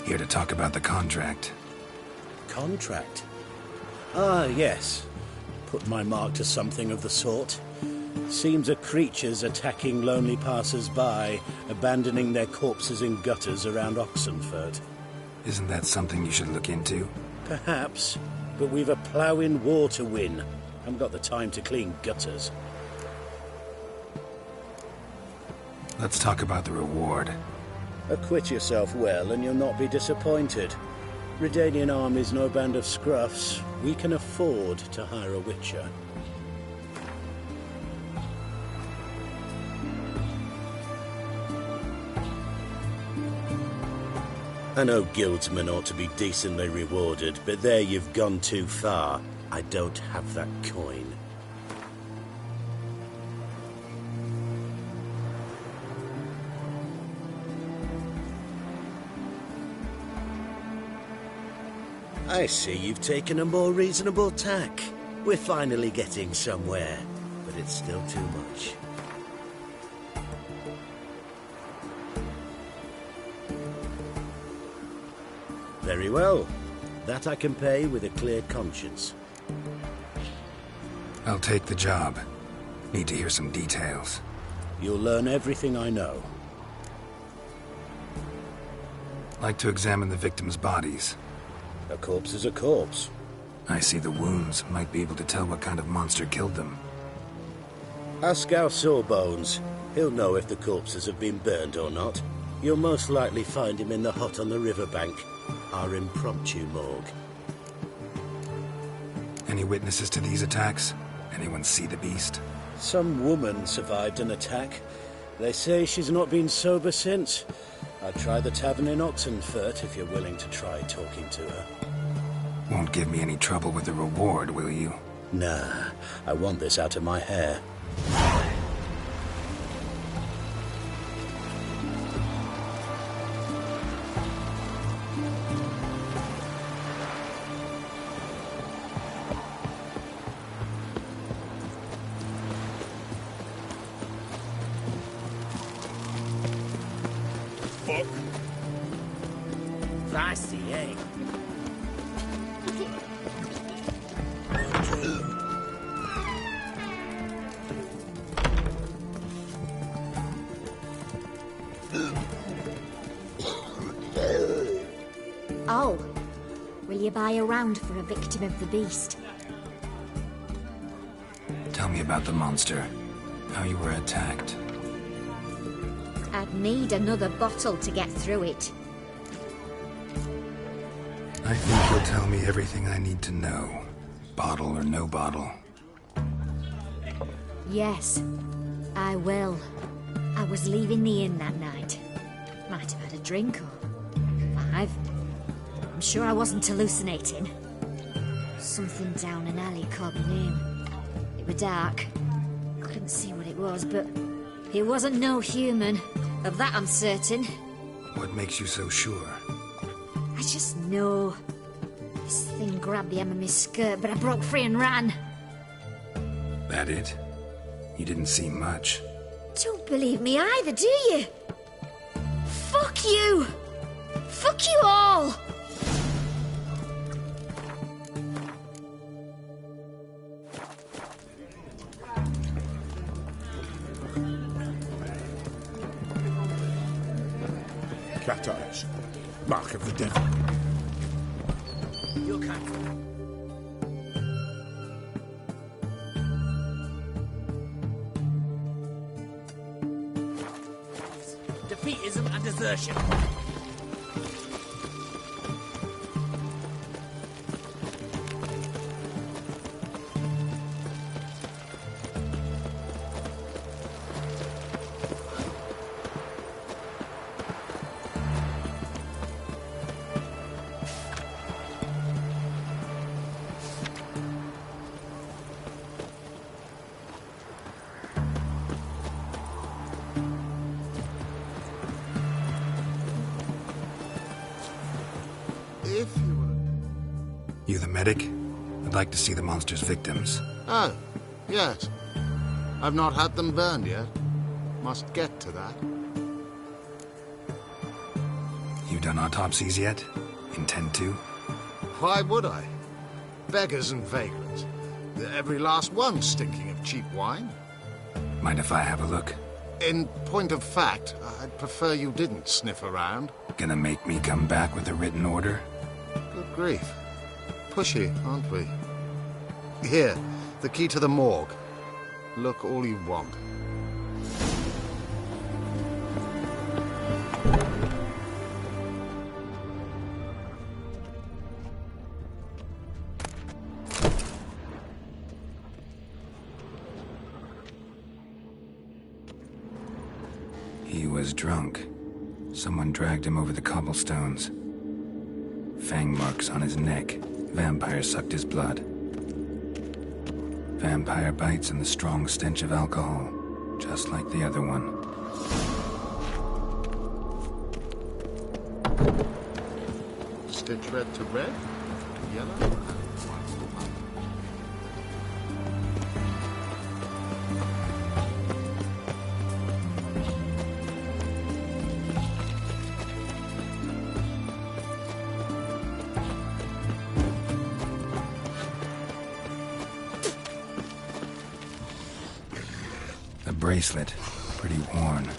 Here to talk about the contract. Contract? Ah, yes. Put my mark to something of the sort. Seems a creature's attacking lonely passers-by, abandoning their corpses in gutters around Oxenfurt. Isn't that something you should look into? Perhaps, but we've a ploughing war to win. Haven't got the time to clean gutters. Let's talk about the reward. Acquit yourself well and you'll not be disappointed. Redanian army's no band of scruffs. We can afford to hire a witcher. I know guildsmen ought to be decently rewarded, but there you've gone too far. I don't have that coin. I see you've taken a more reasonable tack. We're finally getting somewhere, but it's still too much. Very well. That I can pay with a clear conscience. I'll take the job. Need to hear some details. You'll learn everything I know. Like to examine the victims' bodies. A corpse is a corpse. I see the wounds. Might be able to tell what kind of monster killed them. Ask our Sawbones. He'll know if the corpses have been burned or not. You'll most likely find him in the hut on the riverbank. Our impromptu morgue. Any witnesses to these attacks? Anyone see the beast? Some woman survived an attack. They say she's not been sober since. I'll try the tavern in Oxenfurt if you're willing to try talking to her. Won't give me any trouble with the reward, will you? Nah, I want this out of my hair. Feisty, eh? Oh, will you buy a round for a victim of the beast? Tell me about the monster. How you were attacked. I'd need another bottle to get through it. I think you'll tell me everything I need to know. Bottle or no bottle. Yes, I will. I was leaving the inn that night. Might have had a drink or 5. I'm sure I wasn't hallucinating. Something down an alley called my name. It was dark. Couldn't see what it was, but it wasn't no human. Of that I'm certain. What makes you so sure? I just know. This thing grabbed the hem of my skirt, but I broke free and ran. That it? You didn't see much. Don't believe me either, do you? Fuck you! Fuck you all! Cat eyes. Mark of the devil. Your cat. Defeatism and desertion. If you were... You the medic? I'd like to see the monster's victims. Oh, yes. I've not had them burned yet. Must get to that. You done autopsies yet? Intend to? Why would I? Beggars and vagrants. Every last one stinking of cheap wine. Mind if I have a look? In point of fact, I'd prefer you didn't sniff around. Gonna make me come back with a written order? Good grief. Pushy, aren't we? Here, the key to the morgue. Look all you want. He was drunk. Someone dragged him over the cobblestones. Fang marks on his neck. Vampire sucked his blood. Vampire bites and the strong stench of alcohol, just like the other one. Stitch red to red, to yellow. The bracelet, pretty worn.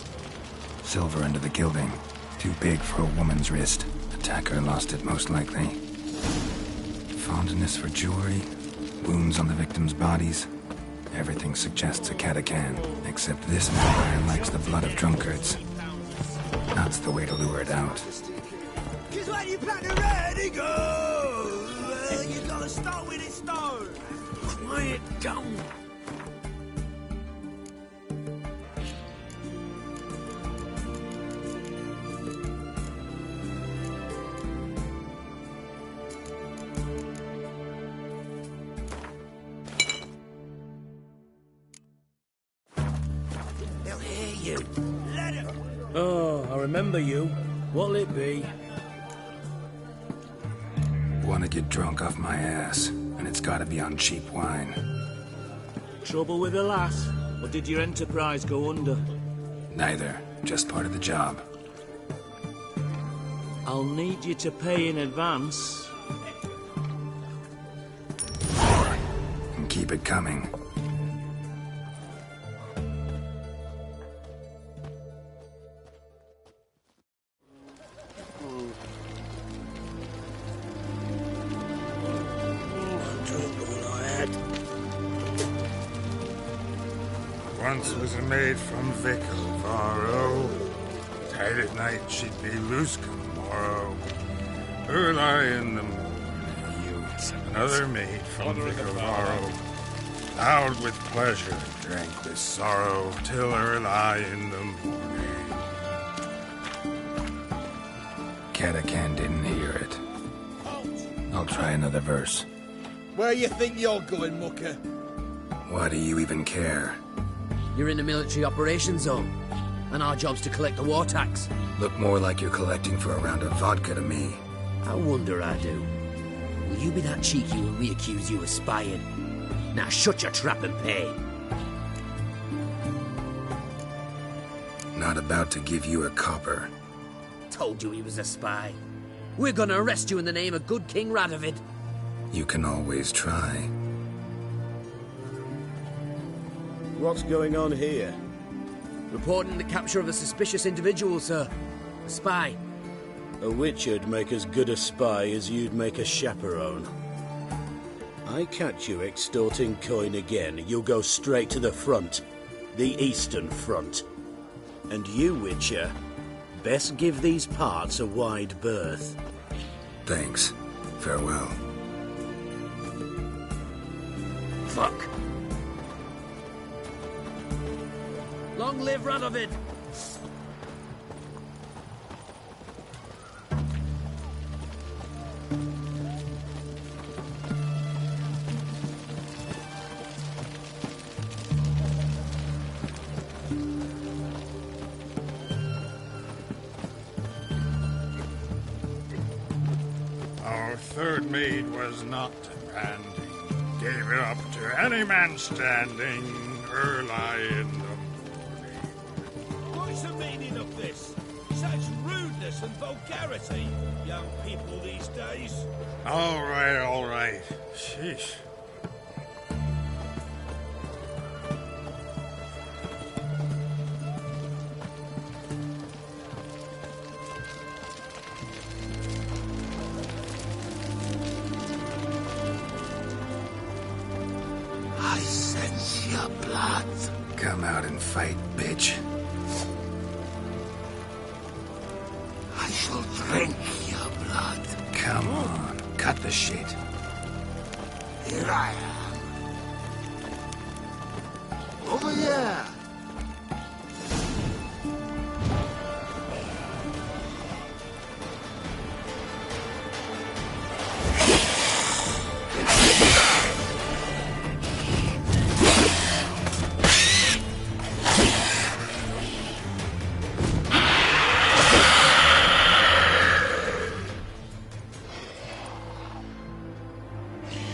Silver under the gilding, too big for a woman's wrist. Attacker lost it most likely. Fondness for jewelry, wounds on the victims' bodies. Everything suggests a catachan, except this vampire likes the blood of drunkards. That's the way to lure it out. Cause when you plant the ready go, you gotta start with it stone. Quiet down. They'll hear you. Let it. Oh, I remember you. What'll it be? Wanna get drunk off my ass, and it's gotta be on cheap wine. Trouble with the lass? Or did your enterprise go under? Neither, just part of the job. I'll need you to pay in advance. And keep it coming. Once was a maid from Viking, Varro. Tight at night, she'd be loose come morrow. Early in the morning, another maid from Viking, Varro. Loud with pleasure, drank with sorrow, till early in the morning. Catachan didn't hear it. I'll try another verse. Where you think you're going, mucker? Why do you even care? You're in the military operations zone, and our job's to collect the war tax. Look more like you're collecting for a round of vodka to me. I wonder I do. Will you be that cheeky when we accuse you of spying? Now shut your trap and pay. Not about to give you a copper. Told you he was a spy. We're gonna arrest you in the name of good King Radovid. You can always try. What's going on here? Reporting the capture of a suspicious individual, sir. A spy. A witcher'd make as good a spy as you'd make a chaperone. I catch you extorting coin again, you'll go straight to the front. The Eastern Front. And you, Witcher, best give these parts a wide berth. Thanks. Farewell. Fuck. Long live Radovid! Our third maid was not demanding, gave it up to any man standing early in the morning. What's the meaning of this? Such rudeness and vulgarity, young people these days. All right. Sheesh. I sense your blood. Come out and fight, bitch. I shall drink your blood. Come on, cut the shit. Here I am. Over here.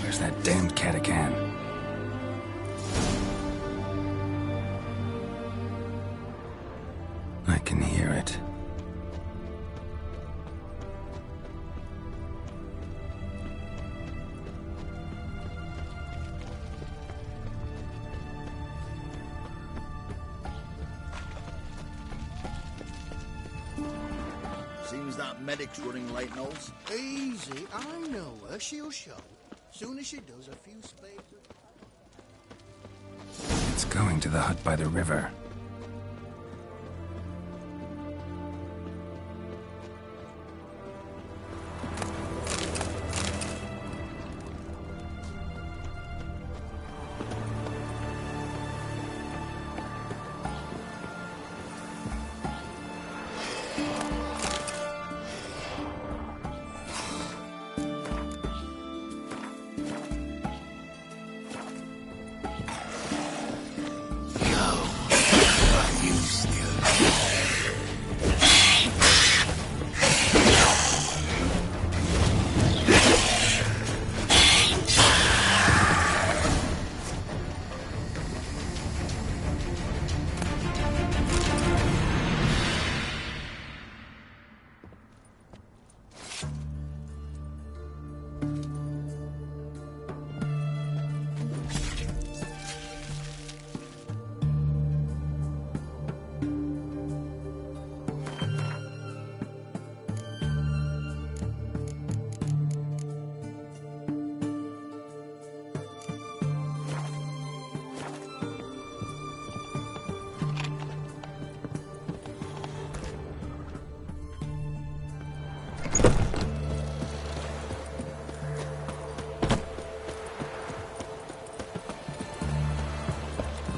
Where's that damned catacan? I can hear it. Seems that medic's running late, Knowles. Easy, I know her. She'll show. Soon as she does, a few spades. It's going to the hut by the river.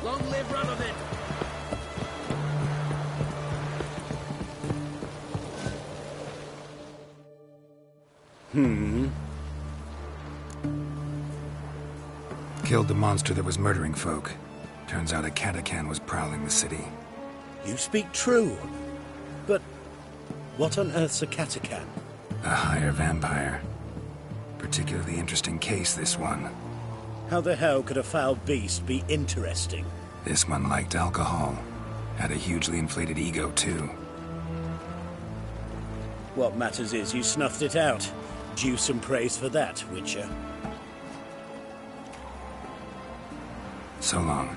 Long live Radovid. Killed the monster that was murdering folk. Turns out a catacan was prowling the city. You speak true. But what on earth's a catacan? A higher vampire. Particularly interesting case, this one. How the hell could a foul beast be interesting? This one liked alcohol. Had a hugely inflated ego, too. What matters is you snuffed it out. Due some praise for that, Witcher. So long.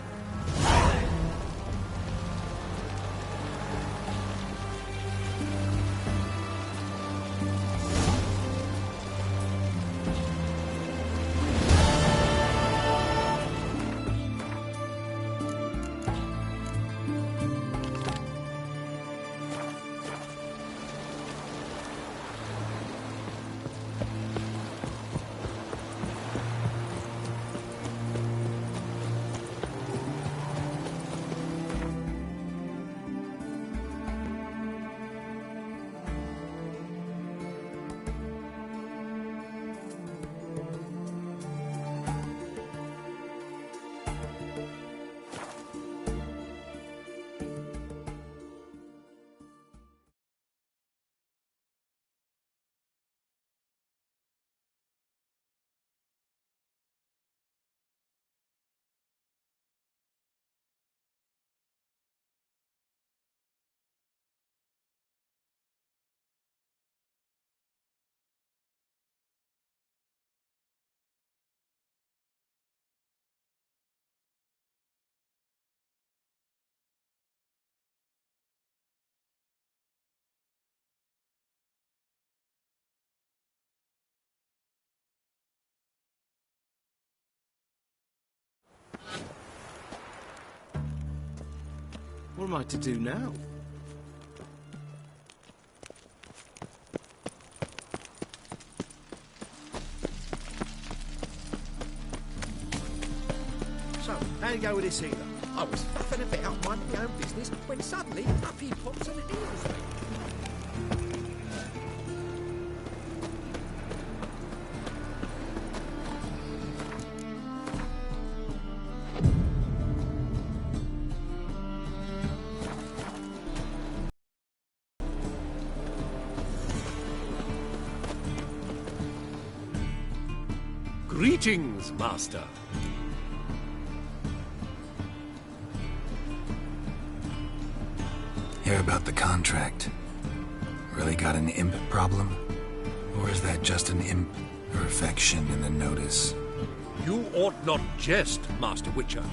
What am I to do now? So, how you go with this healer? I was faffing about minding my own business when suddenly up he pops and heals me. Greetings, Master. Hear about the contract. Really got an imp problem? Or is that just an imp perfection in the notice? You ought not jest, Master Witcher.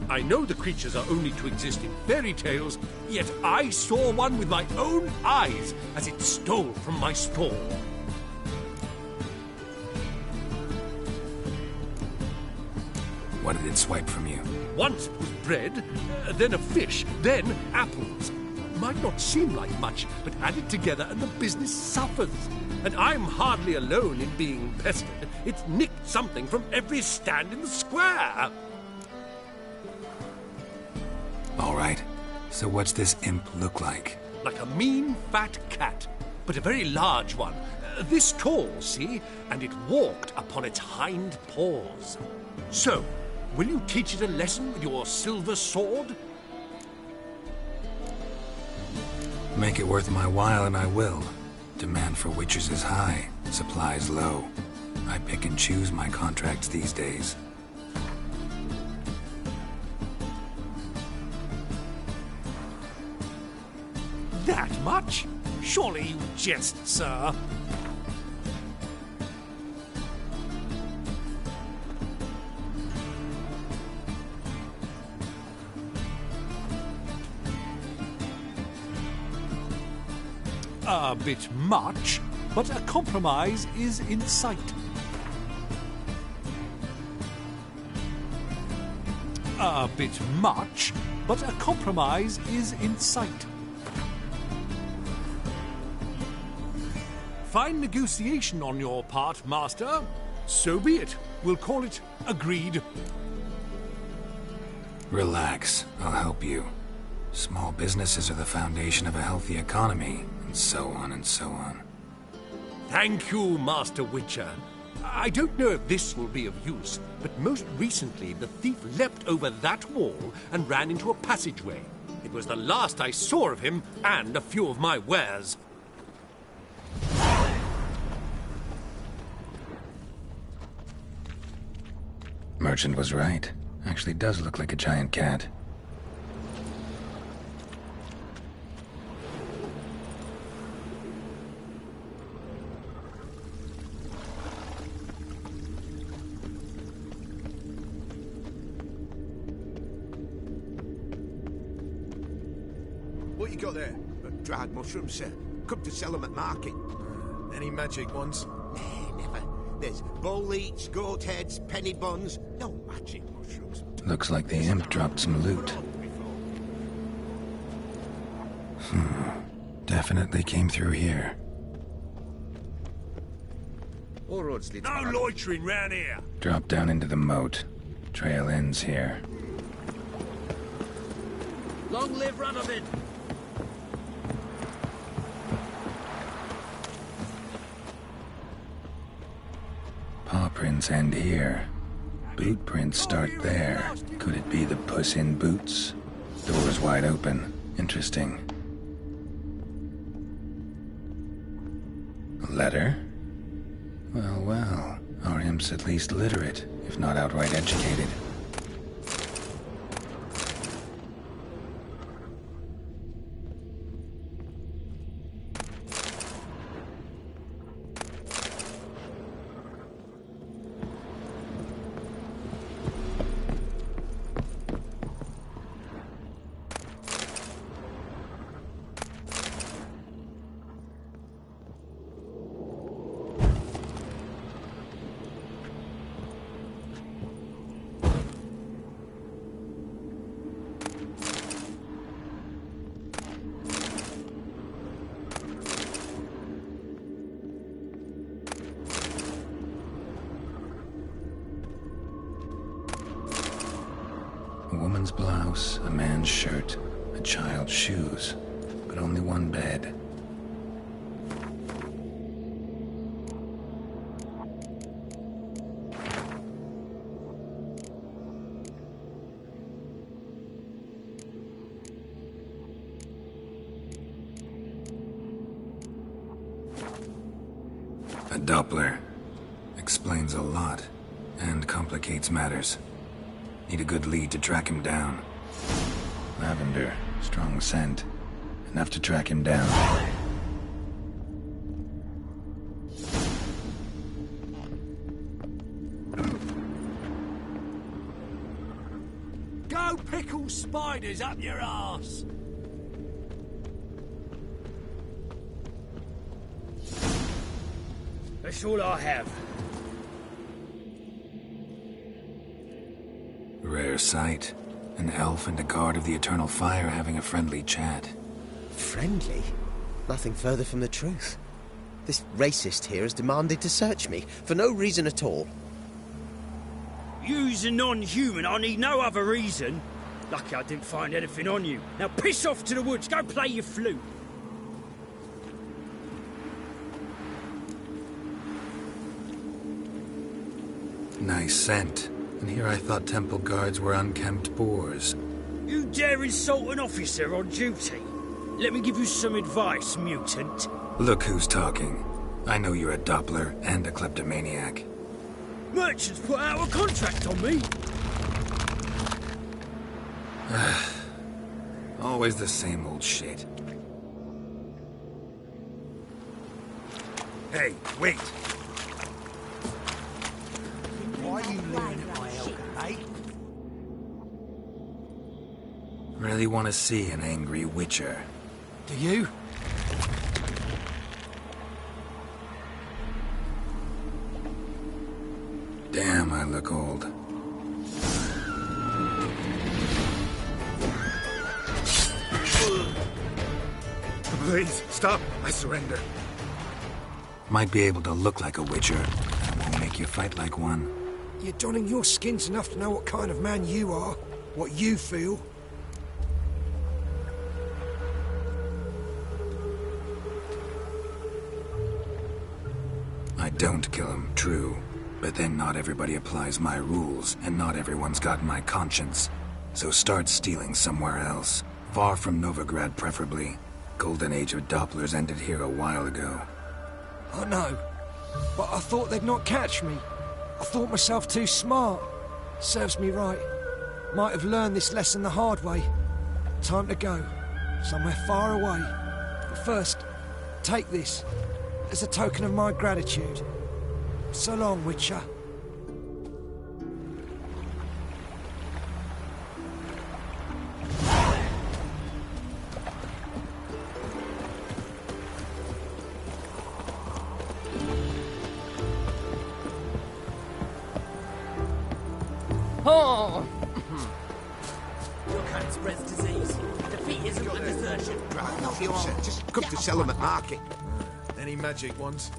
I know the creatures are only to exist in fairy tales, yet I saw one with my own eyes as it stole from my stall. What did it swipe from you? Once it was bread, then a fish, then apples. Might not seem like much, but add it together and the business suffers. And I'm hardly alone in being pestered. It's nicked something from every stand in the square. All right. So what's this imp look like? Like a mean, fat cat, but a very large one. This tall, see? And it walked upon its hind paws. So, will you teach it a lesson with your silver sword? Make it worth my while and I will. Demand for witches is high, supplies low. I pick and choose my contracts these days. That much? Surely you jest, sir. A bit much, but a compromise is in sight. A bit much, but a compromise is in sight. Fine negotiation on your part, Master. So be it. We'll call it agreed. Relax, I'll help you. Small businesses are the foundation of a healthy economy, and so on and so on. Thank you, Master Witcher. I don't know if this will be of use, but most recently the thief leapt over that wall and ran into a passageway. It was the last I saw of him and a few of my wares. Merchant was right. Actually does look like a giant cat. What you got there? Dried mushrooms, sir. Come to sell them at market. Any magic ones? Nah, never. There's bull leeks, goat heads, penny buns. No magic mushrooms. Looks like the imp dropped some loot. Definitely came through here. All roads lead. No loitering round here. Drop down into the moat. Trail ends here. Long live Radovid! Paw prints end here. Boot prints start there. Could it be the puss in boots? Doors wide open. Interesting. A letter? Well, well. Our imp's at least literate, if not outright educated. house, a man's shirt, a child's shoes, but only one bed. A Doppler. Explains a lot, and complicates matters. Need a good lead to track him down. Lavender, strong scent. Enough to track him down. Go pickle spiders up your arse! That's all I have. Rare sight. An elf and a guard of the Eternal Fire having a friendly chat. Friendly? Nothing further from the truth. This racist here has demanded to search me, for no reason at all. You's a non-human, I need no other reason. Lucky I didn't find anything on you. Now piss off to the woods, go play your flute. Nice scent. And here I thought temple guards were unkempt boors. You dare insult an officer on duty? Let me give you some advice, mutant. Look who's talking. I know you're a Doppler and a kleptomaniac. Merchants put out a contract on me. Always the same old shit. Hey, wait. Why are you leaving at my elk, eh? Really want to see an angry witcher. Do you? Damn, I look old. Please, stop. I surrender. Might be able to look like a witcher. That won't make you fight like one. You're donning your skins enough to know what kind of man you are, what you feel. I don't kill him, true. But then not everybody applies my rules, and not everyone's got my conscience. So start stealing somewhere else. Far from Novigrad, preferably. Golden age of Dopplers ended here a while ago. I know, but I thought they'd not catch me. I thought myself too smart. Serves me right. Might have learned this lesson the hard way. Time to go. Somewhere far away. But first, take this. As a token of my gratitude. So long, Witcher. Oh! Your kind spreads disease. Defeat isn't a desertion. Right, not you are. Just come to sell them at market. Any magic ones?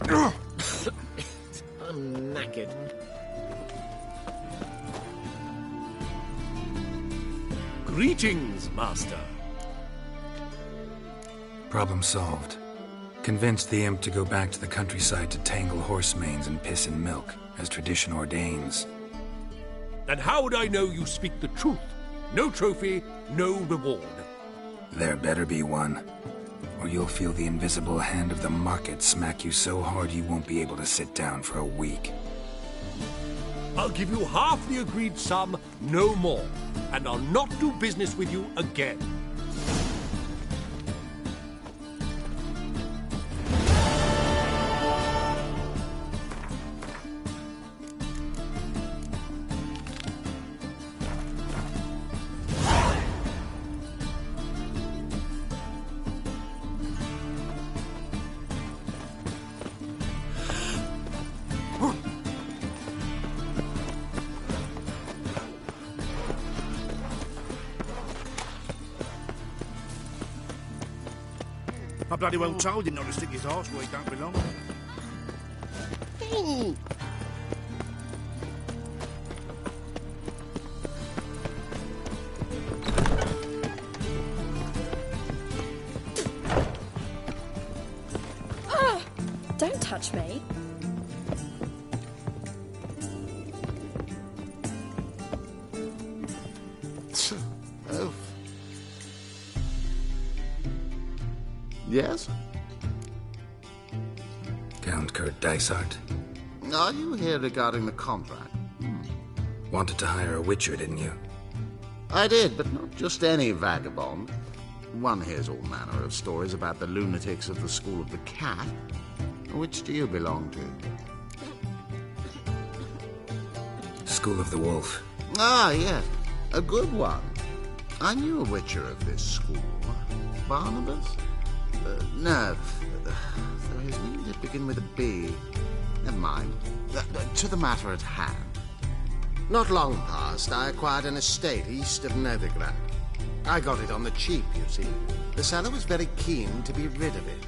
I'm knackered. Greetings, Master. Problem solved. Convinced the imp to go back to the countryside to tangle horse manes and piss in milk, as tradition ordains. And how would I know you speak the truth? No trophy, no reward. There better be one. Or you'll feel the invisible hand of the market smack you so hard you won't be able to sit down for a week. I'll give you half the agreed sum, no more. And I'll not do business with you again. I bloody well told him not to stick his arse where he don't belong. touch me. Oh. Yes? Count Kurt Dysart. Are you here regarding the contract? Wanted to hire a witcher, didn't you? I did, but not just any vagabond. One hears all manner of stories about the lunatics of the School of the Cat. Which do you belong to? School of the Wolf. Ah, yes. A good one. I knew a witcher of this school. Barnabas? No. So his name did begin with a B. Never mind. To the matter at hand. Not long past, I acquired an estate east of Novigrad. I got it on the cheap, you see. The seller was very keen to be rid of it.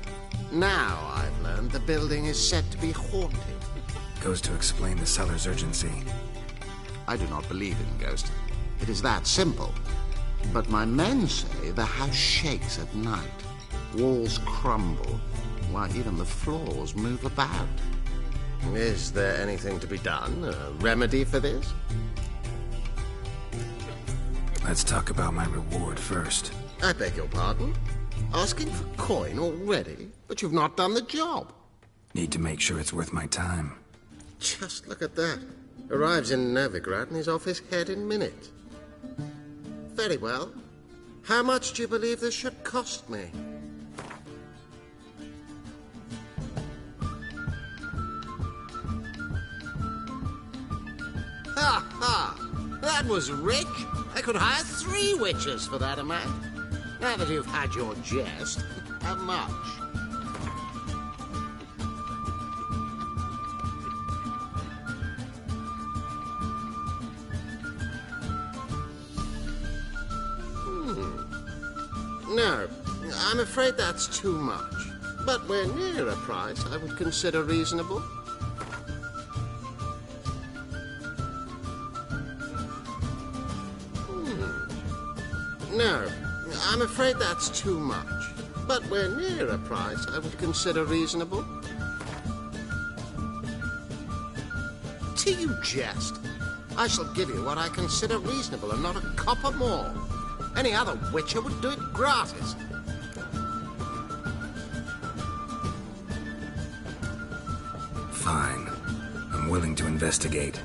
Now, I've learned the building is said to be haunted. Goes to explain the seller's urgency. I do not believe in ghosts. It is that simple. But my men say the house shakes at night. Walls crumble. Why, even the floors move about. Is there anything to be done? A remedy for this? Let's talk about my reward first. I beg your pardon? Asking for coin already? But you've not done the job. Need to make sure it's worth my time. Just look at that. Arrives in Novigrad and is off his head in minutes. Very well. How much do you believe this should cost me? Ha ha! That was rich. I could hire 3 witches for that amount. Now that you've had your jest, how much? No, I'm afraid that's too much. But we're near a price I would consider reasonable. No, I'm afraid that's too much. But we're near a price I would consider reasonable. Do you jest? I shall give you what I consider reasonable and not a copper more. Any other witcher would do it gratis. Fine. I'm willing to investigate.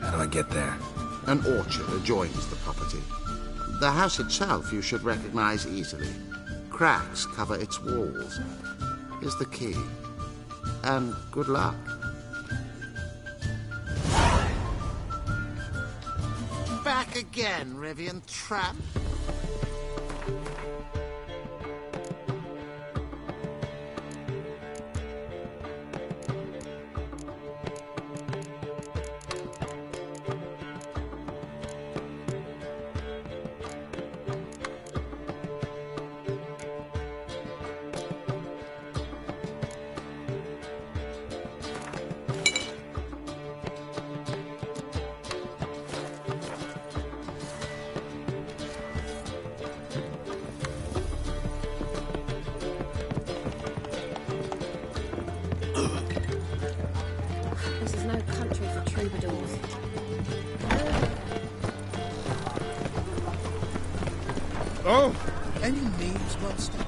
How do I get there? An orchard adjoins the property. The house itself you should recognize easily. Cracks cover its walls. Here's the key. And good luck. Back again, Rivian tramp. This is no country for troubadours. Oh, any needs, Master?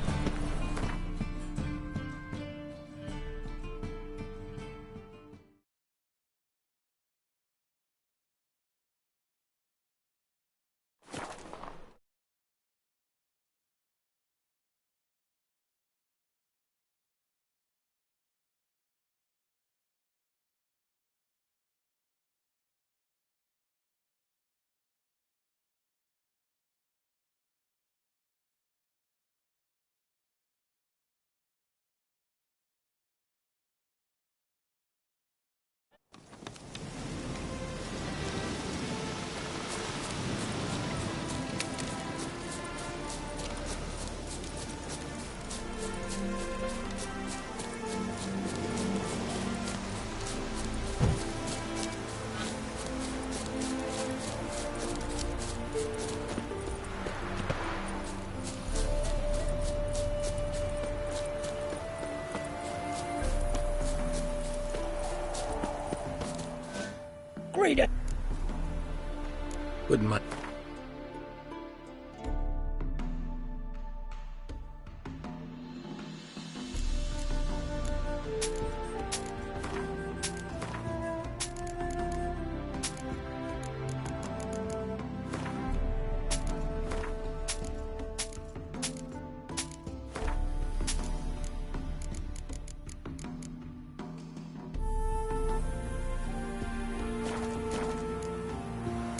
Wouldn't mind.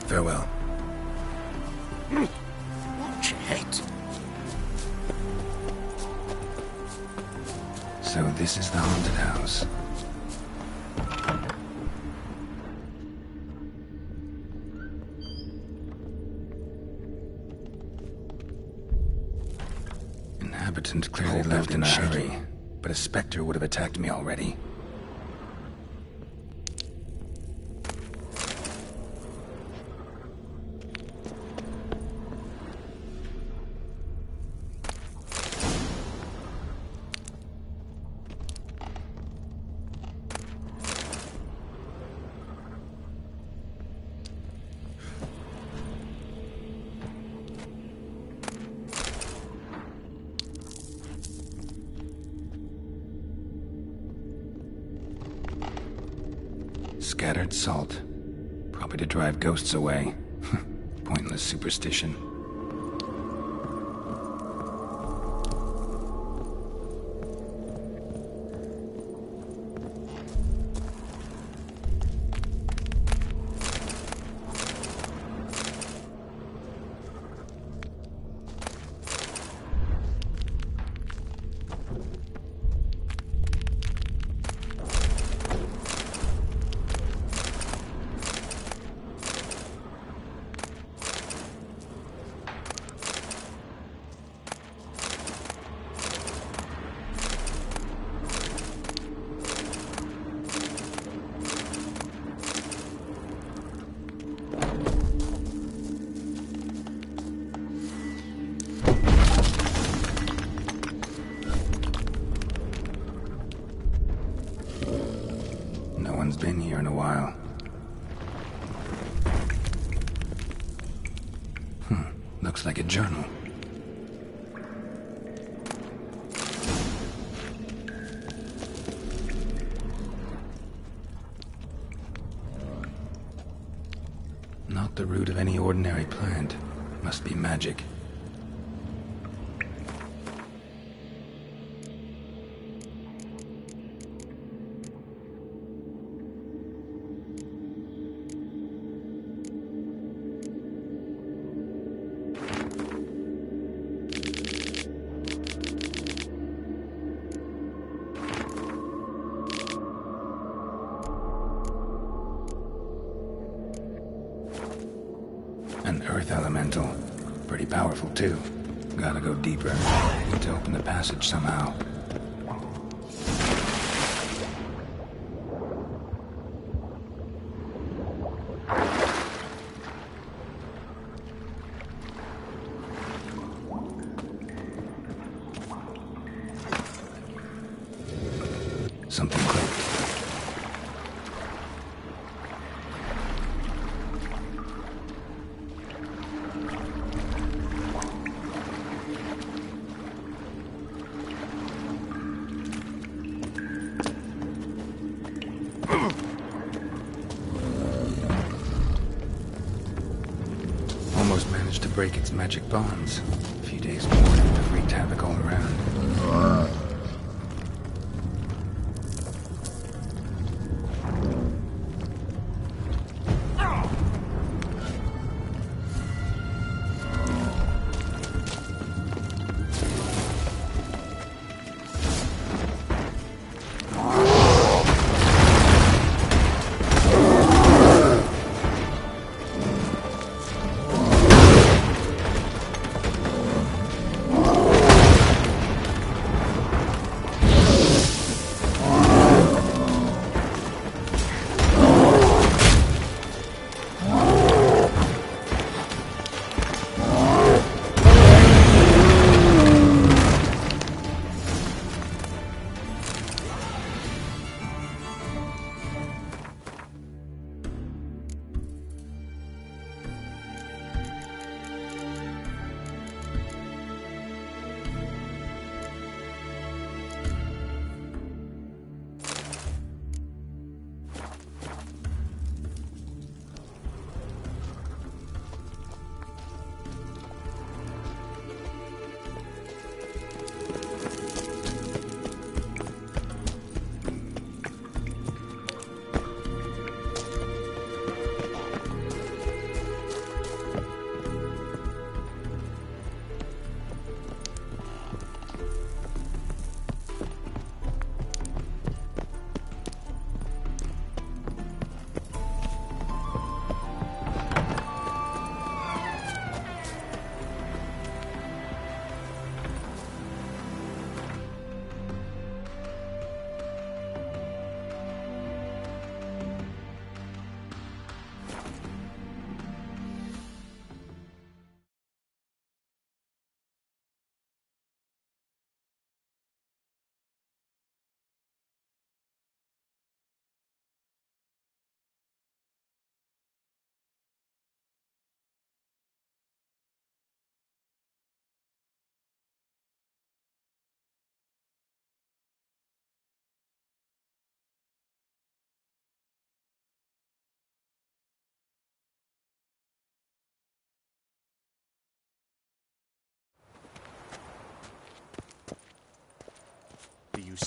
Farewell. Watch your head. So this is the haunted house. Inhabitant clearly left in a hurry, but a specter would have attacked me already. Scattered salt. Probably to drive ghosts away. Pointless superstition. No one's been here in a while. Looks like a journal. Not the root of any ordinary plant. Must be magic. An earth elemental. Pretty powerful, too. Gotta go deeper. Need to open the passage somehow. Something clicked. Almost managed to break its magic bonds. A few days more and it would have wreaked havoc all around.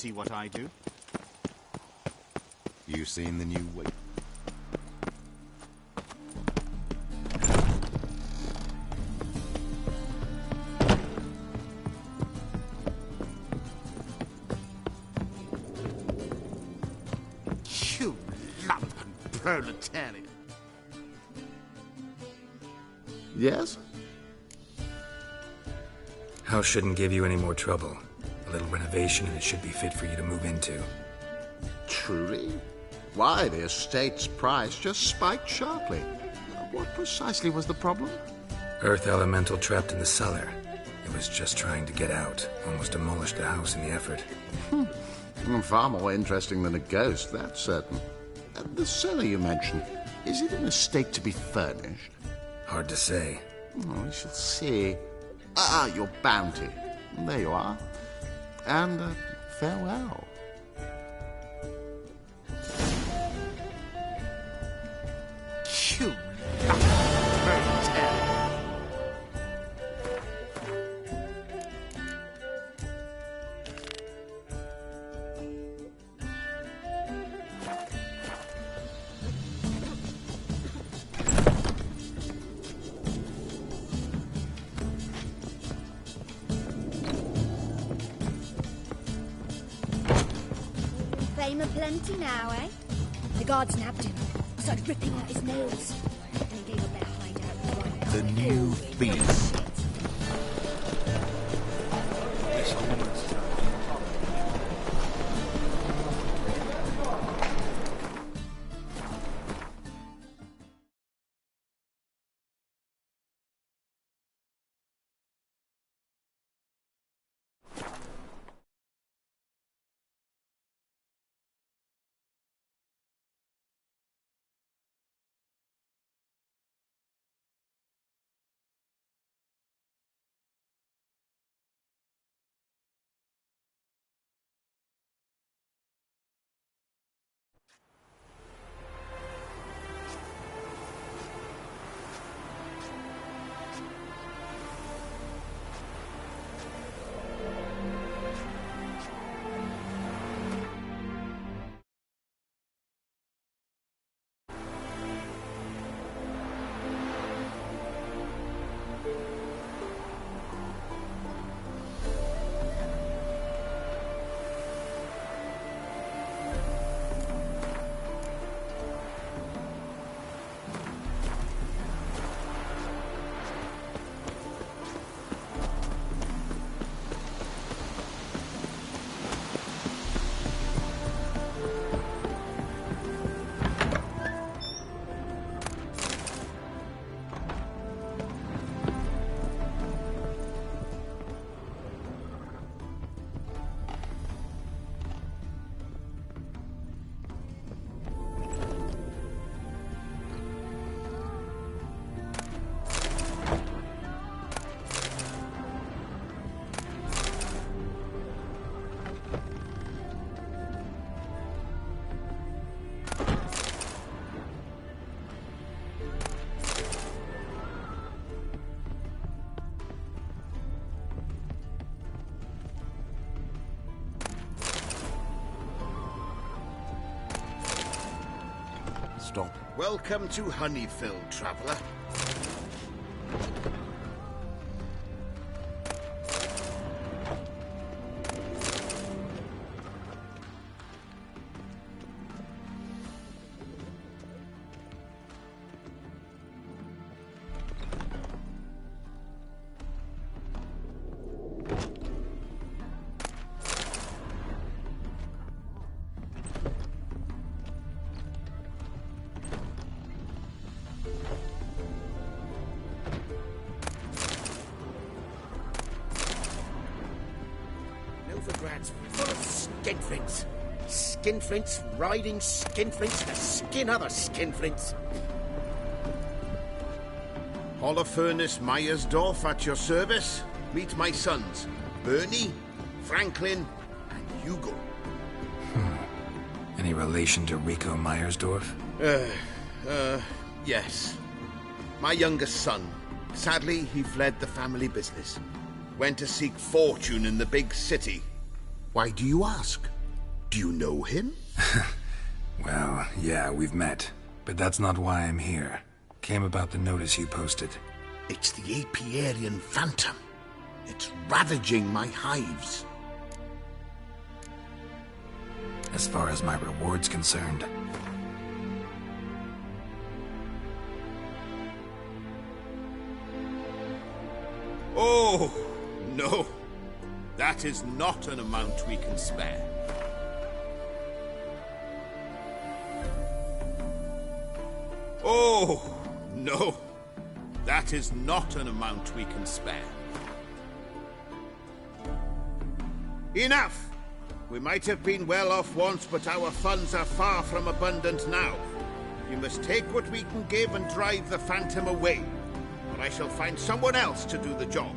see what I do? You seen the new weight? You lumpen proletarian. Yes? House shouldn't give you any more trouble. A little renovation and it should be fit for you to move into. Truly? Why, the estate's price just spiked sharply. What precisely was the problem? Earth elemental trapped in the cellar. It was just trying to get out. Almost demolished the house in the effort. Far more interesting than a ghost, that's certain. The cellar you mentioned, is it an estate to be furnished? Hard to say. We shall see. Your bounty. There you are. And farewell. You Fame aplenty now, eh? The guards nabbed him, started ripping out his nails, and he gave up their hideout right now. The new beast. Stop. Welcome to Honeyfield, traveller. Novigrad's full of skinflints. Skinflints riding skinflints to skin other skinflints. Holofernes Myersdorf at your service. Meet my sons, Bernie, Franklin, and Hugo. Any relation to Rico Myersdorf? Yes. My youngest son. Sadly, he fled the family business. Went to seek fortune in the big city. Why do you ask? Do you know him? Well, yeah, we've met. But that's not why I'm here. Came about the notice you posted. It's the Apiarian Phantom. It's ravaging my hives. As far as my reward's concerned. Oh, no. That is not an amount we can spare. Oh, no. That is not an amount we can spare. Enough! We might have been well off once, but our funds are far from abundant now. We must take what we can give and drive the Phantom away, or I shall find someone else to do the job.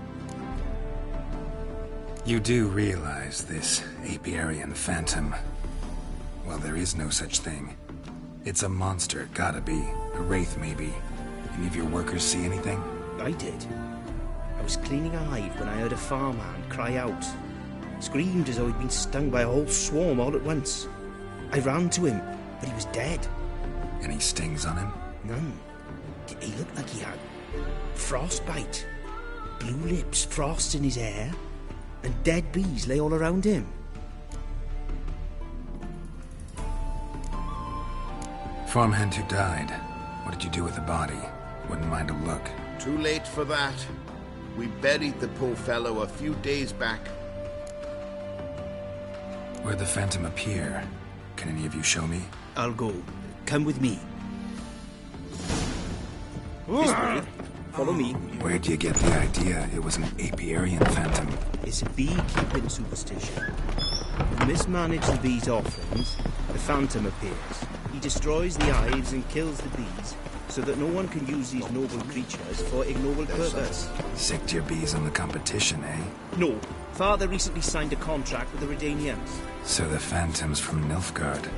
You do realize this Apiarian Phantom? Well, there is no such thing. It's a monster, gotta be. A wraith, maybe. Any of your workers see anything? I did. I was cleaning a hive when I heard a farmhand cry out. Screamed as though he'd been stung by a whole swarm all at once. I ran to him, but he was dead. Any stings on him? None. He looked like he had frostbite. Blue lips, frost in his hair, and dead bees lay all around him. Farmhand who died. What did you do with the body? Wouldn't mind a look. Too late for that. We buried the poor fellow a few days back. Where'd the Phantom appear? Can any of you show me? I'll go. Come with me. This way. Follow me. Where'd you get the idea it was an Apiarian Phantom? It's a beekeeping superstition. When mismanage the bees' offerings, the Phantom appears. He destroys the hives and kills the bees, so that no one can use these noble creatures for ignoble purpose. Sicked your bees on the competition, eh? No. Father recently signed a contract with the Redanians. So the Phantom's from Nilfgaard.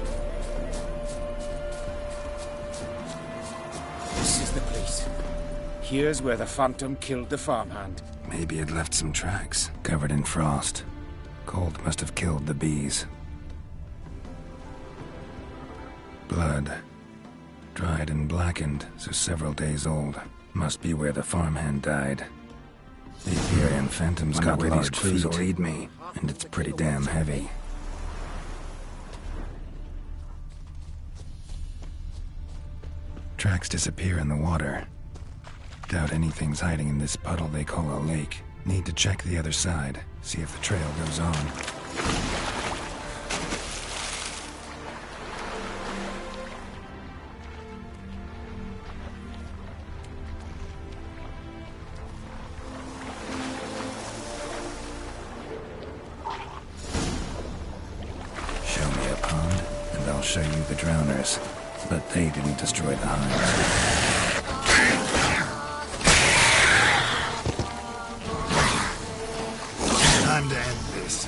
This is the place. Here's where the Phantom killed the farmhand. Maybe it left some tracks, covered in frost. Cold must have killed the bees. Blood. Dried and blackened, so several days old. Must be where the farmhand died. The Apiarian Phantom's got large feet will eat me, and it's pretty damn heavy. Tracks disappear in the water. Doubt anything's hiding in this puddle they call a lake. Need to check the other side, see if the trail goes on. Show me a pond, and I'll show you the drowners. But they didn't destroy the hives. Time to end this.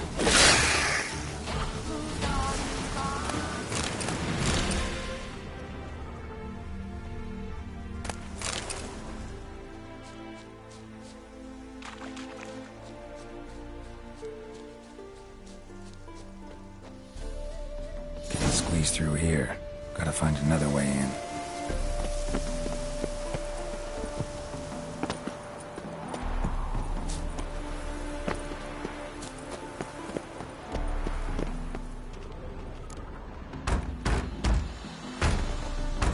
Can't squeeze through here. Gotta find another way in.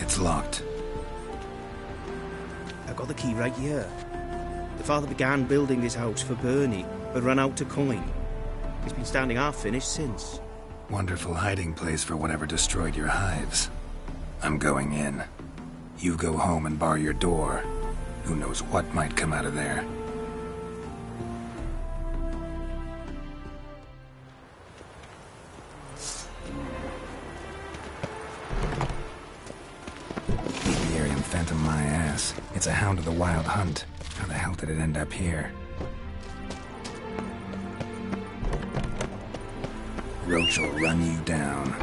It's locked. I got the key right here. The father began building this house for Bernie, but ran out of coin. It's been standing half finished since. Wonderful hiding place for whatever destroyed your hives. I'm going in. You go home and bar your door. Who knows what might come out of there. Apiarian Phantom my ass. It's a hound of the wild hunt. How the hell did it end up here? Roach will run you down.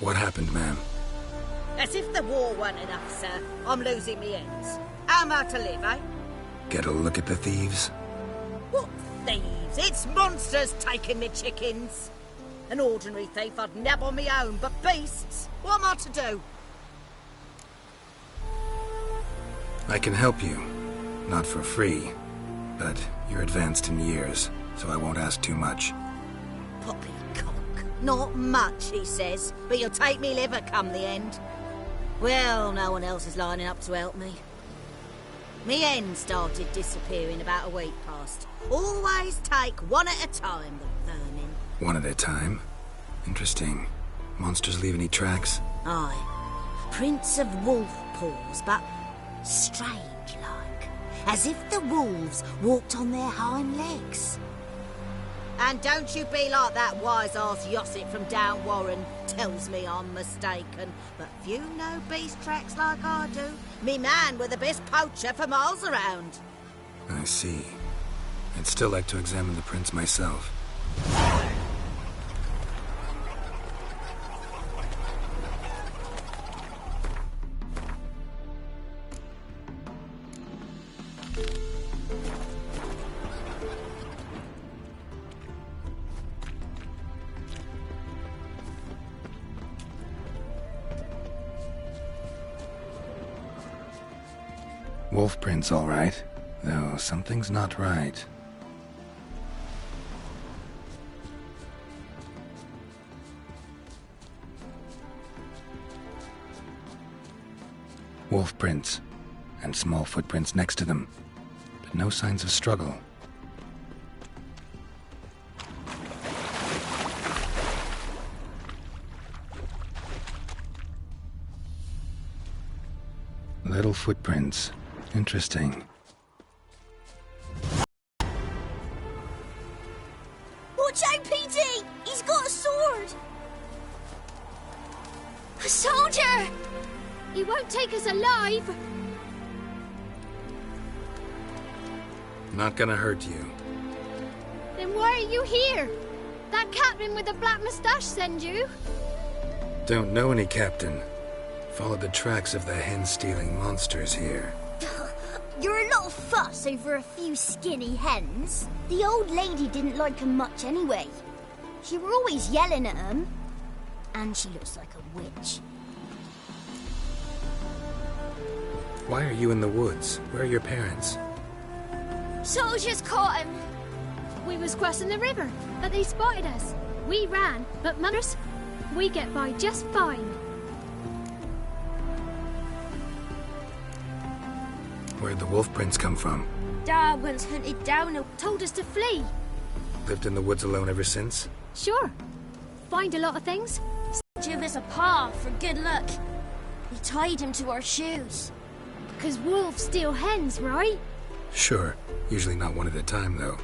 What happened, ma'am? As if the war weren't enough, sir. I'm losing me ends. How am I to live, eh? Get a look at the thieves? What thieves? It's monsters taking me chickens. An ordinary thief I'd nab on me own, but beasts? What am I to do? I can help you. Not for free. But you're advanced in years, so I won't ask too much. Poppycock. Not much, he says, but you'll take me liver come the end. Well, no one else is lining up to help me. Me hen started disappearing about a week past. Always take one at a time, the vermin. One at a time? Interesting. Monsters leave any tracks? Aye. Prints of wolf paws, but strange like. As if the wolves walked on their hind legs. And don't you be like that wise-ass Yossip from down Warren. Tells me I'm mistaken. But few know beast tracks like I do. Me man were the best poacher for miles around. I see. I'd still like to examine the prints myself. Wolf prints, all right. Though something's not right. Wolf prints, and small footprints next to them, but no signs of struggle. Little footprints. Interesting. Watch out, PT! He's got a sword! A soldier! He won't take us alive! Not gonna hurt you. Then why are you here? That captain with the black moustache send you? Don't know any captain. Followed the tracks of the hen-stealing monsters here. You're a little fuss over a few skinny hens. The old lady didn't like 'em much anyway. She were always yelling at 'em. And she looks like a witch. Why are you in the woods? Where are your parents? Soldiers caught him. We was crossing the river, but they spotted us. We ran, but mothers, we get by just fine. Where'd the wolf prints come from? Dad once hunted down and told us to flee. Lived in the woods alone ever since? Sure. Find a lot of things. Give us a paw for good luck. We tied him to our shoes. Because wolves steal hens, right? Sure. Usually not one at a time, though.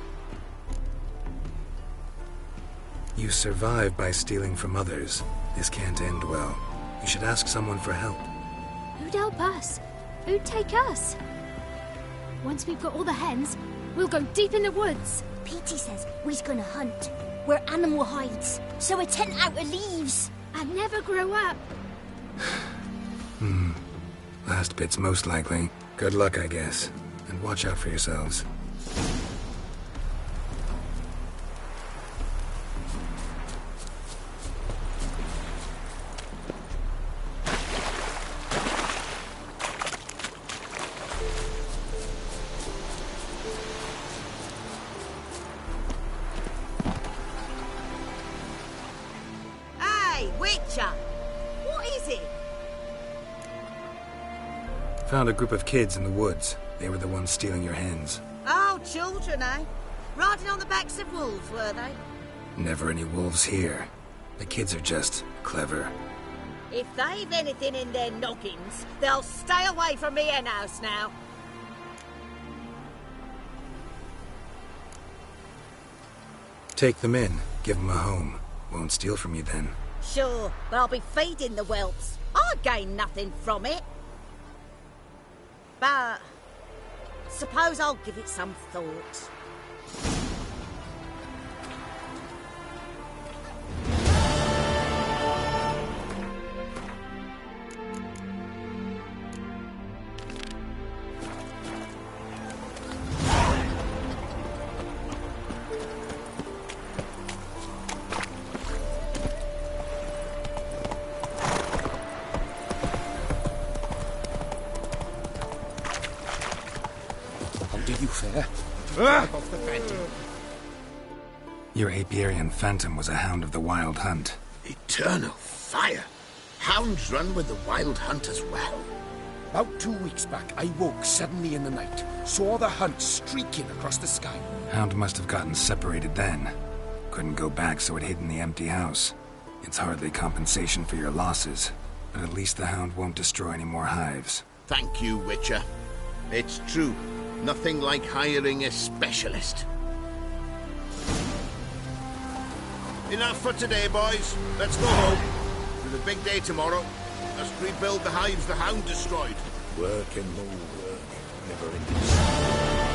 You survive by stealing from others. This can't end well. You should ask someone for help. Who'd help us? Who'd take us? Once we've got all the hens, we'll go deep in the woods. Petey says we's gonna hunt. Where animal hides. So a tent out of leaves. And never grow up. Last bit's most likely. Good luck, I guess. And watch out for yourselves. Found a group of kids in the woods. They were the ones stealing your hens. Oh, children, eh? Riding on the backs of wolves, were they? Never any wolves here. The kids are just clever. If they've anything in their noggins, they'll stay away from me hen house now. Take them in. Give them a home. Won't steal from you then. Sure, but I'll be feeding the whelps. I gain nothing from it. But suppose I'll give it some thought. did you fare? Off the Phantom. Your apiarian phantom was a hound of the Wild Hunt. Eternal fire! Hounds run with the Wild Hunt as well. About 2 weeks back, I woke suddenly in the night, saw the hunt streaking across the sky. Hound must have gotten separated then. Couldn't go back, so it hid in the empty house. It's hardly compensation for your losses, but at least the hound won't destroy any more hives. Thank you, Witcher. It's true. Nothing like hiring a specialist. Enough for today, boys. Let's go home. For the big day tomorrow. Must rebuild the hives the hound destroyed. Work and more work. Never ending.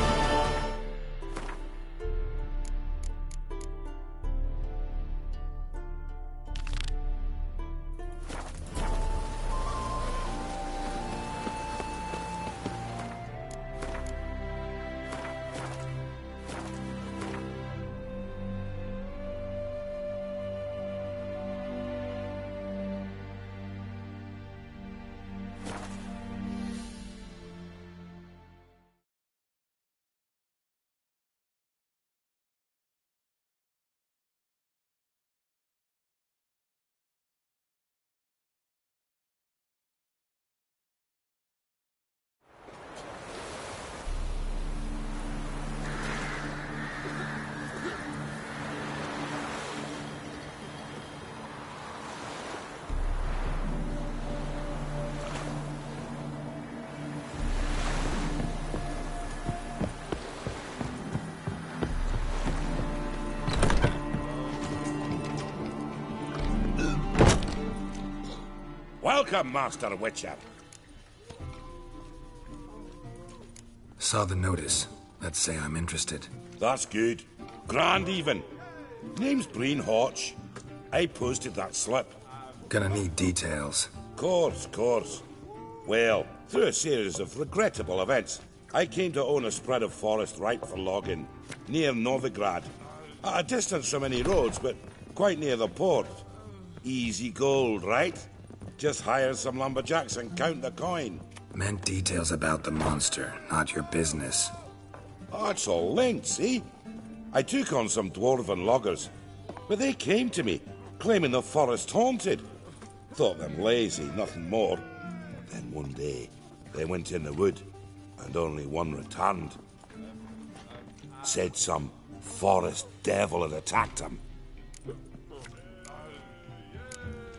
Welcome, Master Witcher. Saw the notice. Let's say I'm interested. That's good. Grand even. Name's Breen Hotch. I posted that slip. Gonna need details. Course. Well, through a series of regrettable events, I came to own a spread of forest ripe for logging, near Novigrad. At a distance from any roads, but quite near the port. Easy gold, right? Just hire some lumberjacks and count the coin. Meant details about the monster, not your business. Oh, it's all linked, see? I took on some dwarven loggers, but they came to me, claiming the forest haunted. Thought them lazy, nothing more. Then one day, they went in the wood, and only one returned. Said some forest devil had attacked him.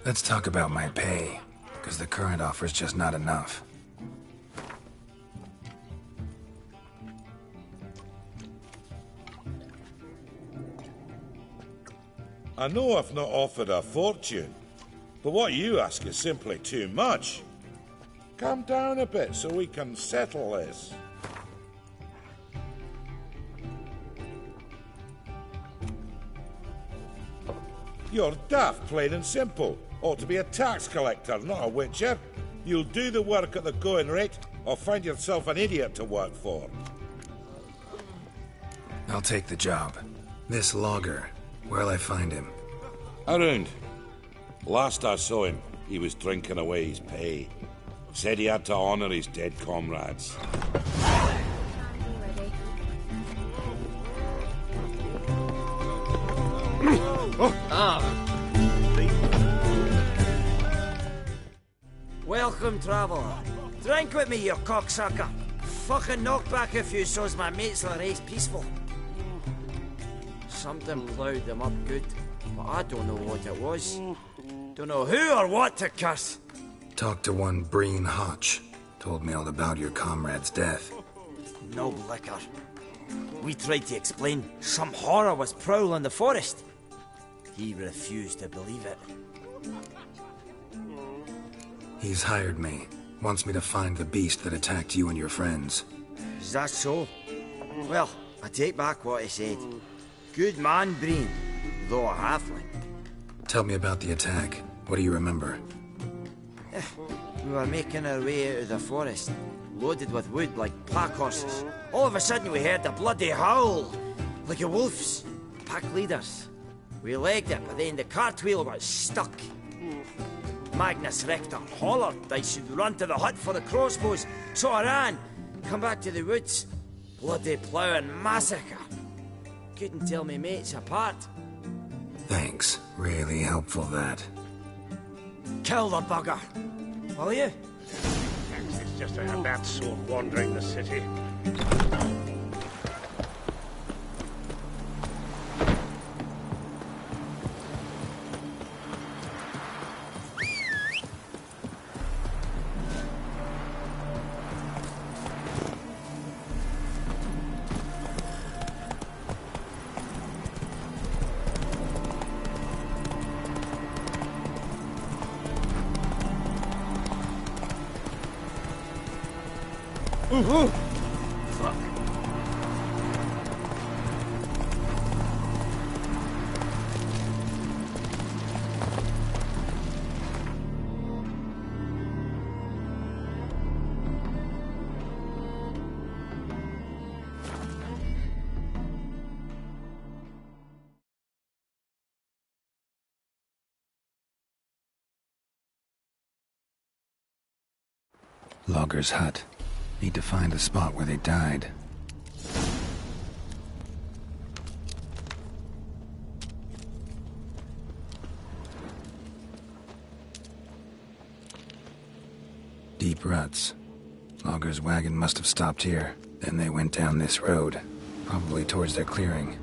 Let's talk about my pay, because the current offer's just not enough. I know I've not offered a fortune, but what you ask is simply too much. Calm down a bit so we can settle this. You're daft, plain and simple. Ought to be a tax collector, not a witcher. You'll do the work at the going rate, or find yourself an idiot to work for. I'll take the job. This logger, where'll I find him? Around. Last I saw him, he was drinking away his pay. Said he had to honor his dead comrades. Welcome, traveller. Drink with me, you cocksucker. Fucking knock back a few so's my mates will race peaceful. Something ploughed them up good, but I don't know what it was. Don't know who or what to curse. Talked to one Breen Hotch. Told me all about your comrade's death. No liquor. We tried to explain some horror was prowling the forest. He refused to believe it. He's hired me. Wants me to find the beast that attacked you and your friends. Is that so? Well, I take back what he said. Good man, Breen, though a halfling. Tell me about the attack. What do you remember? We were making our way out of the forest, loaded with wood like pack horses. All of a sudden we heard a bloody howl, like a wolf's. Pack leaders. We legged it, but then the cartwheel got stuck. Magnus Rector hollered I should run to the hut for the crossbows, so I ran. Come back to the woods. Bloody ploughing massacre. Couldn't tell me mates apart. Thanks. Really helpful, that. Kill the bugger. Will you? It's just a bat sort wandering the city. Fuck. Logger's hut. Need to find the spot where they died. Deep ruts. Logger's wagon must have stopped here. Then they went down this road, probably towards their clearing.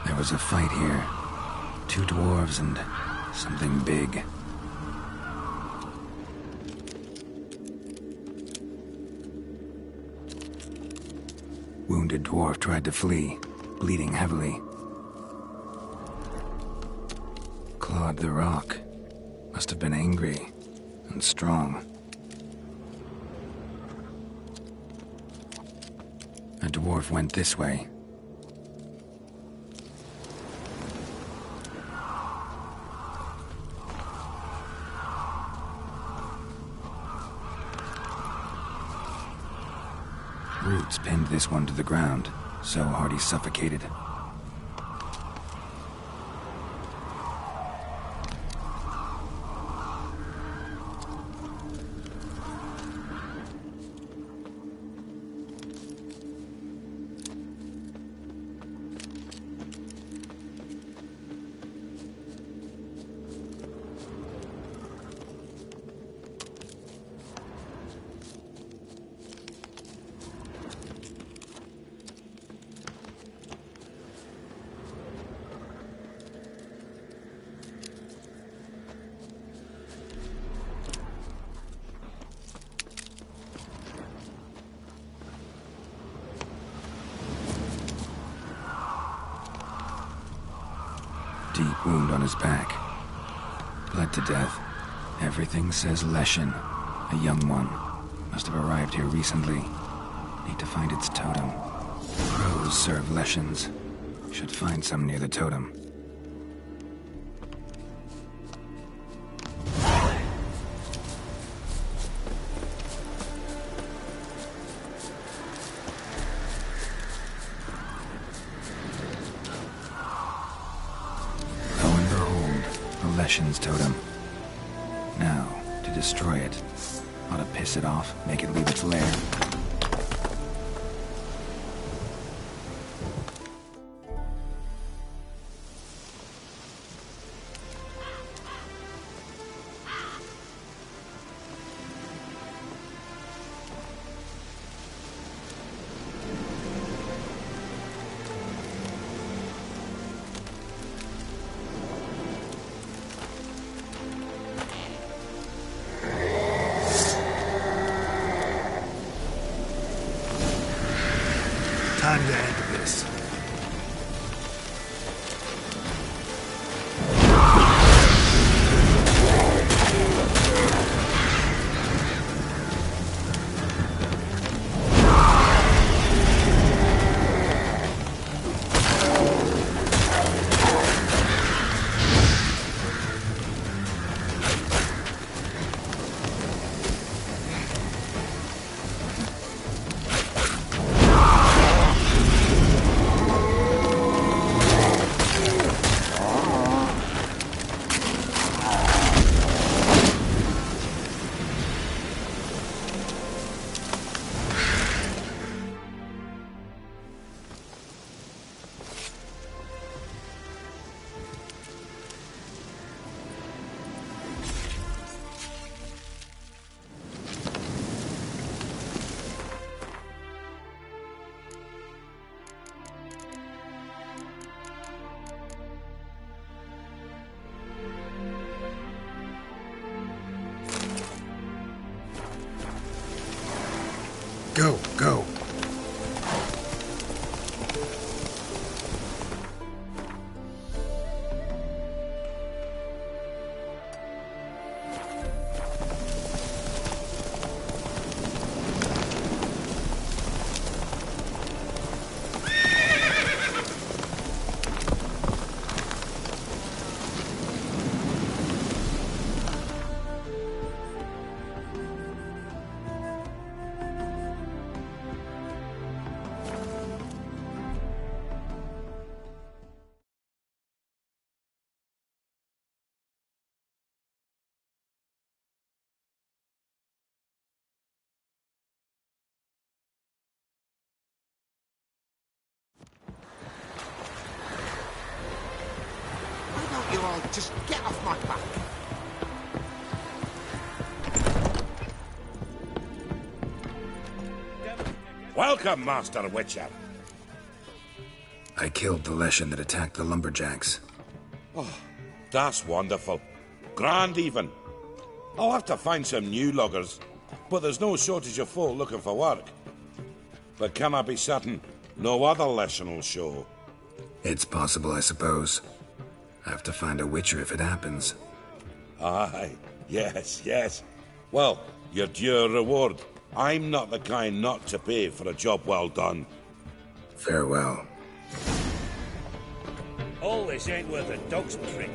There was a fight here. 2 dwarves and something big. Wounded dwarf tried to flee, bleeding heavily. Clawed the rock. Must have been angry and strong. A dwarf went this way. Roots pinned this one to the ground, so hard he suffocated. Deep wound on his back. Bled to death. Everything says Leshen. A young one. Must have arrived here recently. Need to find its totem. Crows serve Leshens. Should find some near the totem. Leshen's totem. Now, to destroy it. Ought to piss it off, make it leave its lair. Go, go. You all just get off my back. Welcome, Master Witcher. I killed the Leshen that attacked the lumberjacks. Oh, that's wonderful. Grand even. I'll have to find some new loggers, but there's no shortage of folk looking for work. But can I be certain no other Leshen will show? It's possible, I suppose. I have to find a Witcher if it happens. Aye, yes, yes. Well, you're due a reward. I'm not the kind not to pay for a job well done. Farewell. All this ain't worth a dog's trick.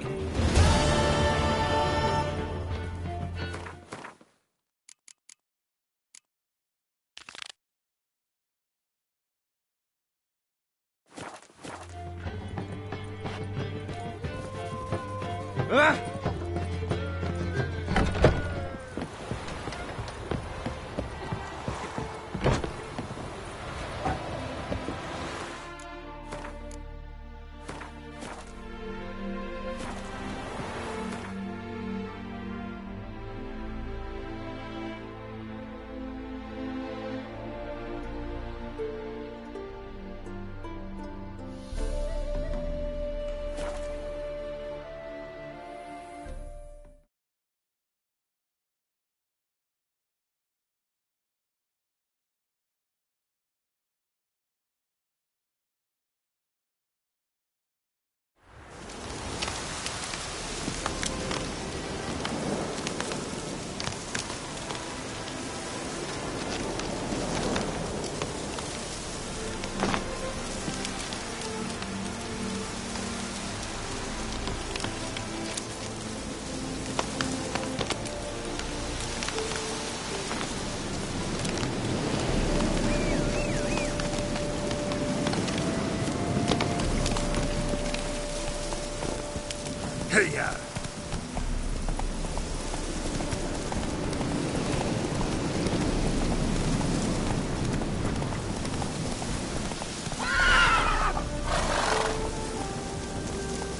Hey-ya!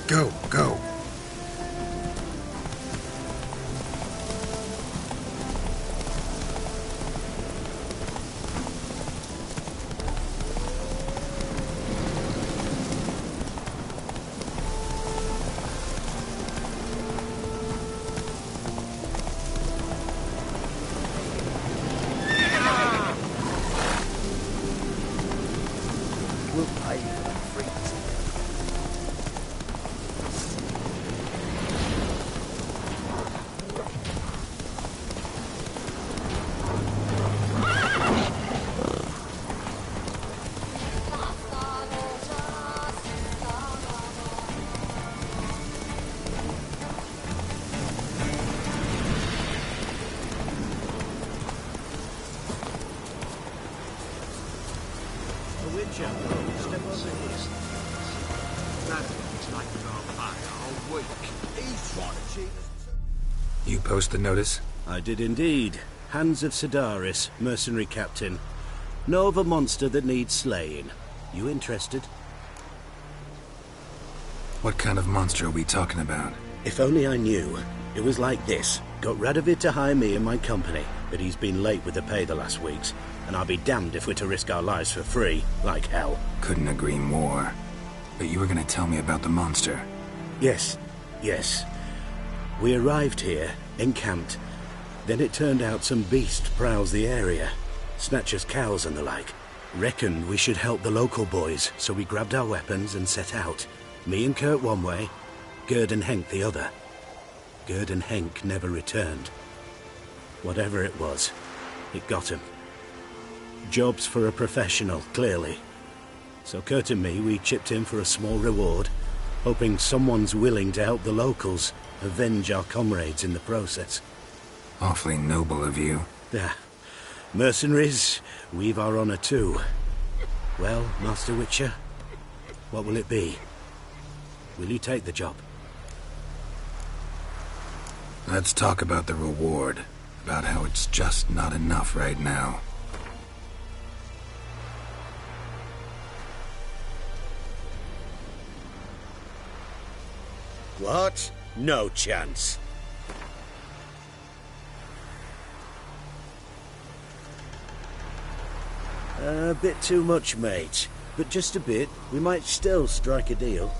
Go, go. We'll pay for the freaks. The Witcher, step over here. That looks like an all week. He's trying to cheat us. You post the notice? I did indeed. Hands of Sedaris, mercenary captain. Know of a monster that needs slaying. You interested? What kind of monster are we talking about? If only I knew. It was like this. Got Radovid to hire me and my company, but he's been late with the pay the last weeks, and I'll be damned if we're to risk our lives for free, like hell. Couldn't agree more. But you were gonna tell me about the monster. Yes, yes. We arrived here, encamped. Then it turned out some beast prowls the area. snatchers' cows and the like. Reckoned we should help the local boys, so we grabbed our weapons and set out. Me and Kurt one way, Gerd and Henk the other. Gerd and Henk never returned. Whatever it was, it got him. Job's for a professional, clearly. So Kurt and me, we chipped in for a small reward, hoping someone's willing to help the locals avenge our comrades in the process. Awfully noble of you. Yeah. Mercenaries, we've our honor too. Well, Master Witcher, what will it be? Will you take the job? Let's talk about the reward. About how it's just not enough right now. What? No chance. A bit too much, mate. But just a bit. We might still strike a deal.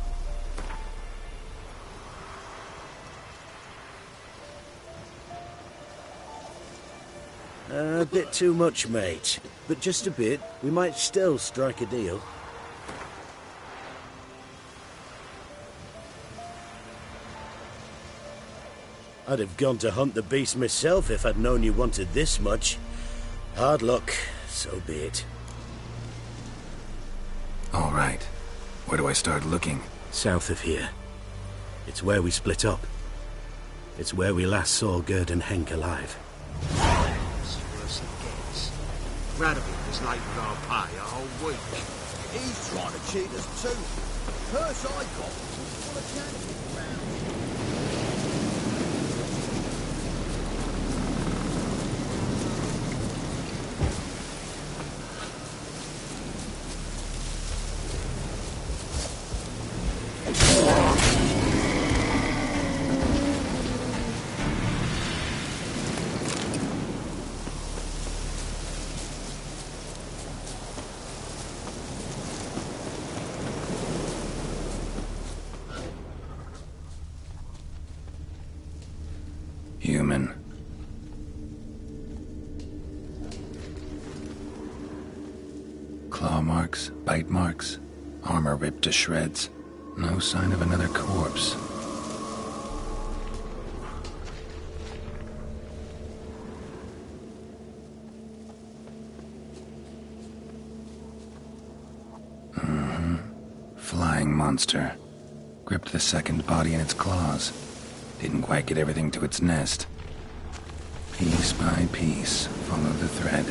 A bit too much, mate. But just a bit. We might still strike a deal. I'd have gone to hunt the beast myself if I'd known you wanted this much. Hard luck, so be it. All right. Where do I start looking? South of here. It's where we split up. It's where we last saw Gerd and Henk alive. It's worse it gets. Radovid was late with our pay a whole week. He's trying to cheat us too. Purse I got was full of candy round. Human. Claw marks, bite marks, armor ripped to shreds. No sign of another corpse. Flying monster. Gripped the second body in its claws. Didn't quite get everything to its nest. Piece by piece, follow the thread.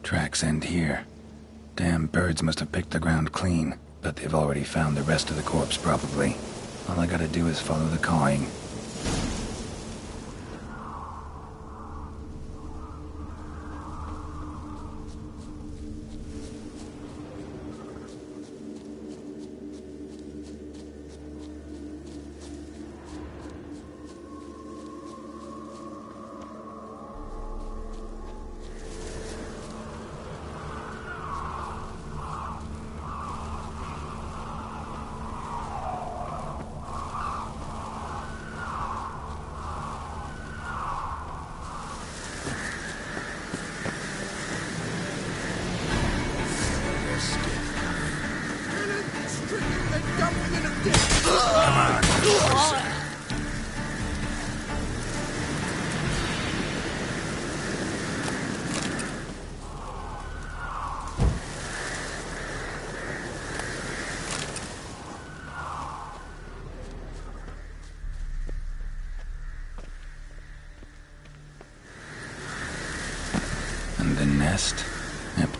Tracks end here. Damn birds must have picked the ground clean, but they've already found the rest of the corpse probably. All I gotta do is follow the cawing.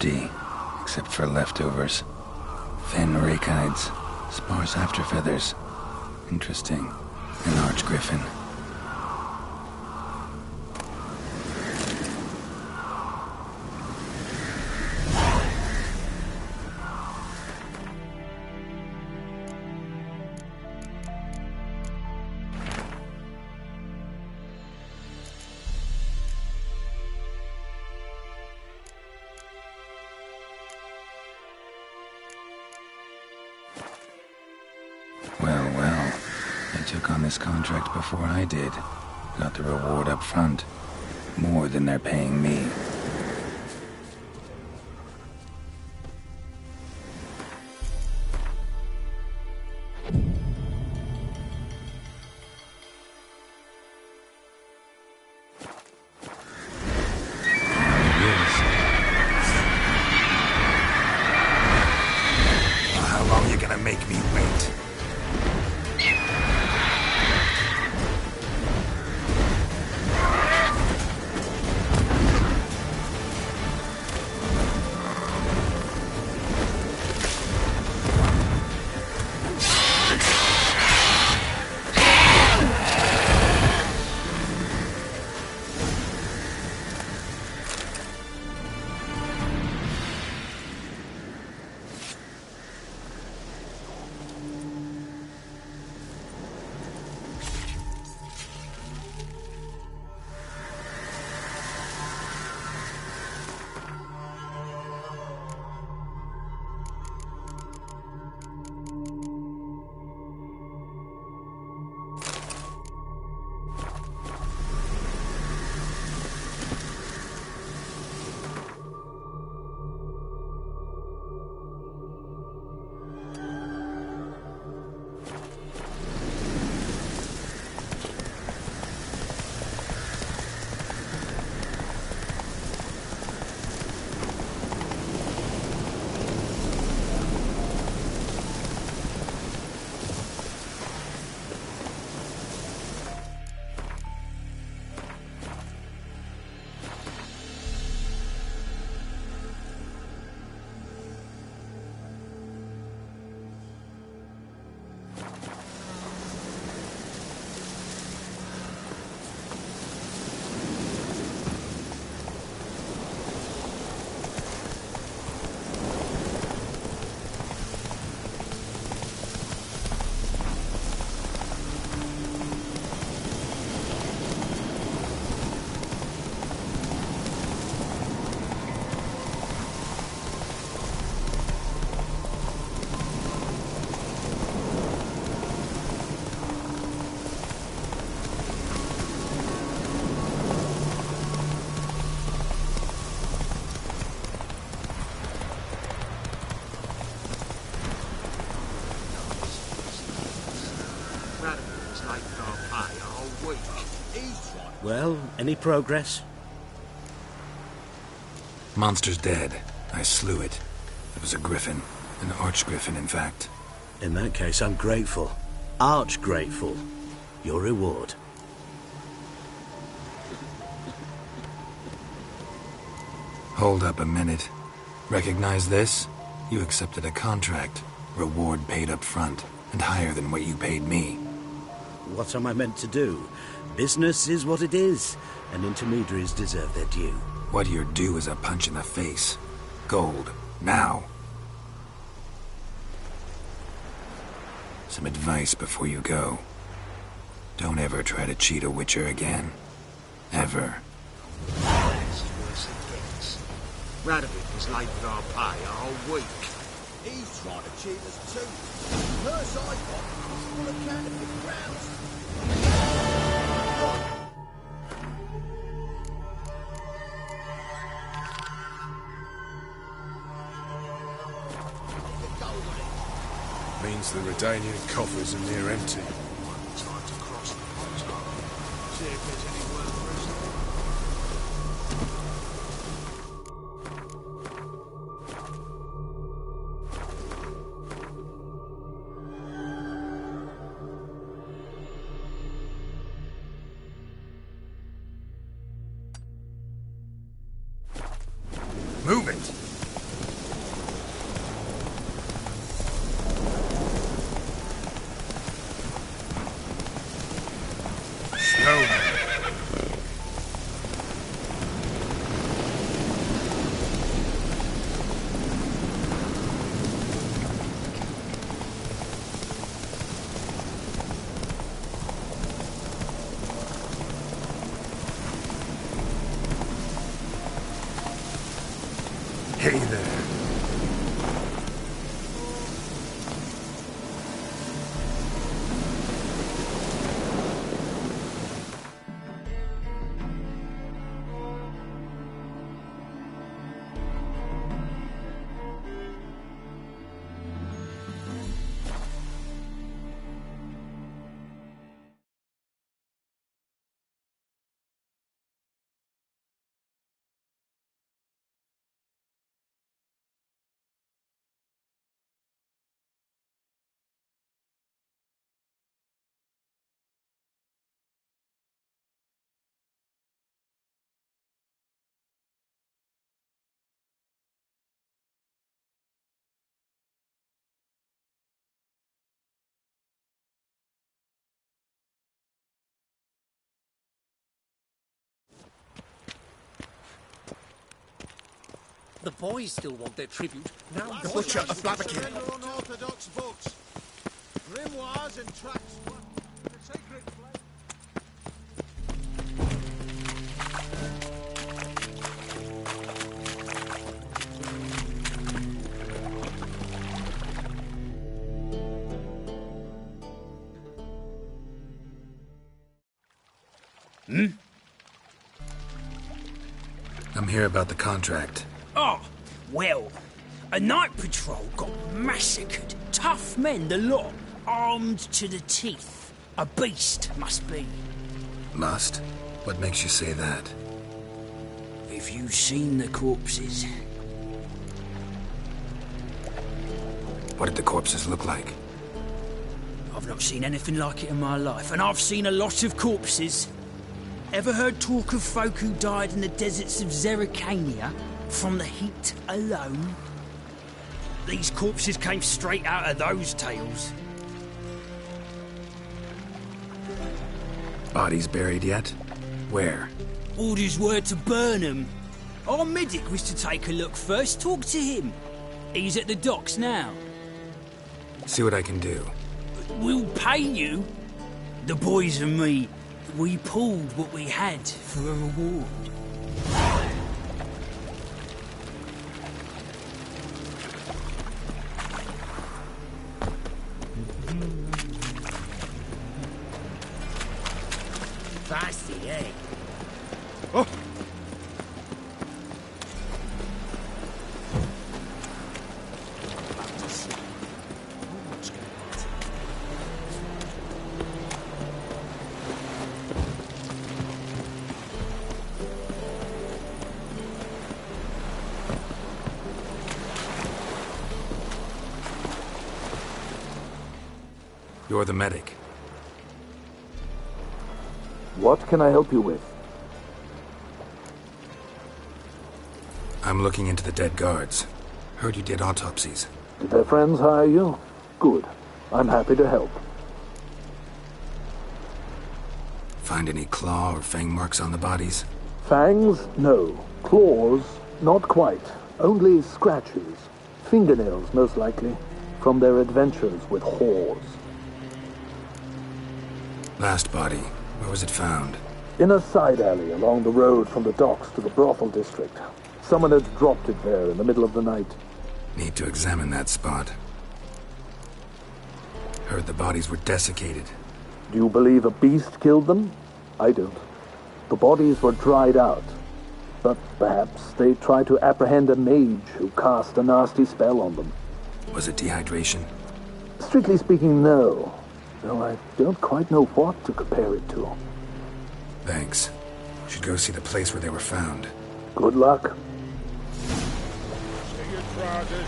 empty, except for leftovers. Fen rakides, sparse afterfeathers. Interesting. An archgriffin. Well. I took on this contract before I did. Got the reward up front. More than they're paying me. How long are you gonna make me wait? Well, any progress? Monster's dead. I slew it. It was a griffin. An archgriffin, in fact. In that case, I'm grateful. Arch grateful. Your reward. Hold up a minute. Recognize this? You accepted a contract. Reward paid up front, and higher than what you paid me. What am I meant to do? Business is what it is, and intermediaries deserve their due. What you're due is a punch in the face. Gold. Now. Some advice before you go. Don't ever try to cheat a witcher again. Ever. That's worse it gets. Radovid was late with our pay a whole week. He's trying to cheat us too. Purse I got was full of counterfeit crowns. Means the Redanian coffers are near empty. Time to cross the pothole. See if there's any worth Move it! Hey there. The boys still want their tribute. Now The Butcher of Blaviken. Unorthodox books, grimoires and tracts. The sacred flame. I'm here about the contract. Oh, well, a night patrol got massacred. Tough men, the lot, armed to the teeth. A beast, must be. Must? What makes you say that? Have you seen the corpses? What did the corpses look like? I've not seen anything like it in my life, and I've seen a lot of corpses. Ever heard talk of folk who died in the deserts of Zerrikania from the heat alone? These corpses came straight out of those tales. Bodies buried yet? Where? Orders were to burn them. Our medic was to take a look first, talk to him. He's at the docks now. See what I can do. We'll pay you. The boys and me, we pulled what we had for a reward. Feisty, eh? Oh! You're the medic. What can I help you with? I'm looking into the dead guards. Heard you did autopsies. Did their friends hire you? Good. I'm happy to help. Find any claw or fang marks on the bodies? Fangs? No. Claws? Not quite. Only scratches. Fingernails, most likely. From their adventures with whores. Last body. Where was it found? In a side alley along the road from the docks to the brothel district. Someone had dropped it there in the middle of the night. Need to examine that spot. Heard the bodies were desiccated. Do you believe a beast killed them? I don't. The bodies were dried out. But perhaps they tried to apprehend a mage who cast a nasty spell on them. Was it dehydration? Strictly speaking, no. Though I don't quite know what to compare it to. Thanks. Should go see the place where they were found. Good luck. See you, trotters.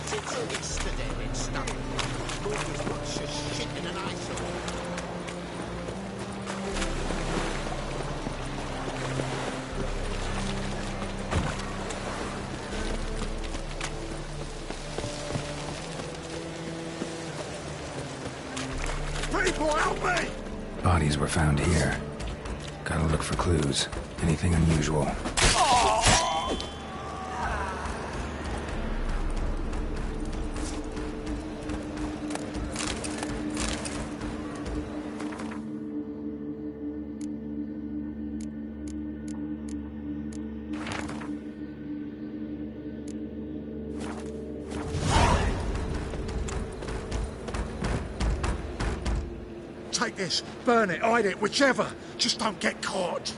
Since yesterday it's started, nobody's much as shit in an eyesore. People, help me! Bodies were found here. Gotta look for clues. Anything unusual. Take this, burn it, hide it, whichever. Just don't get caught.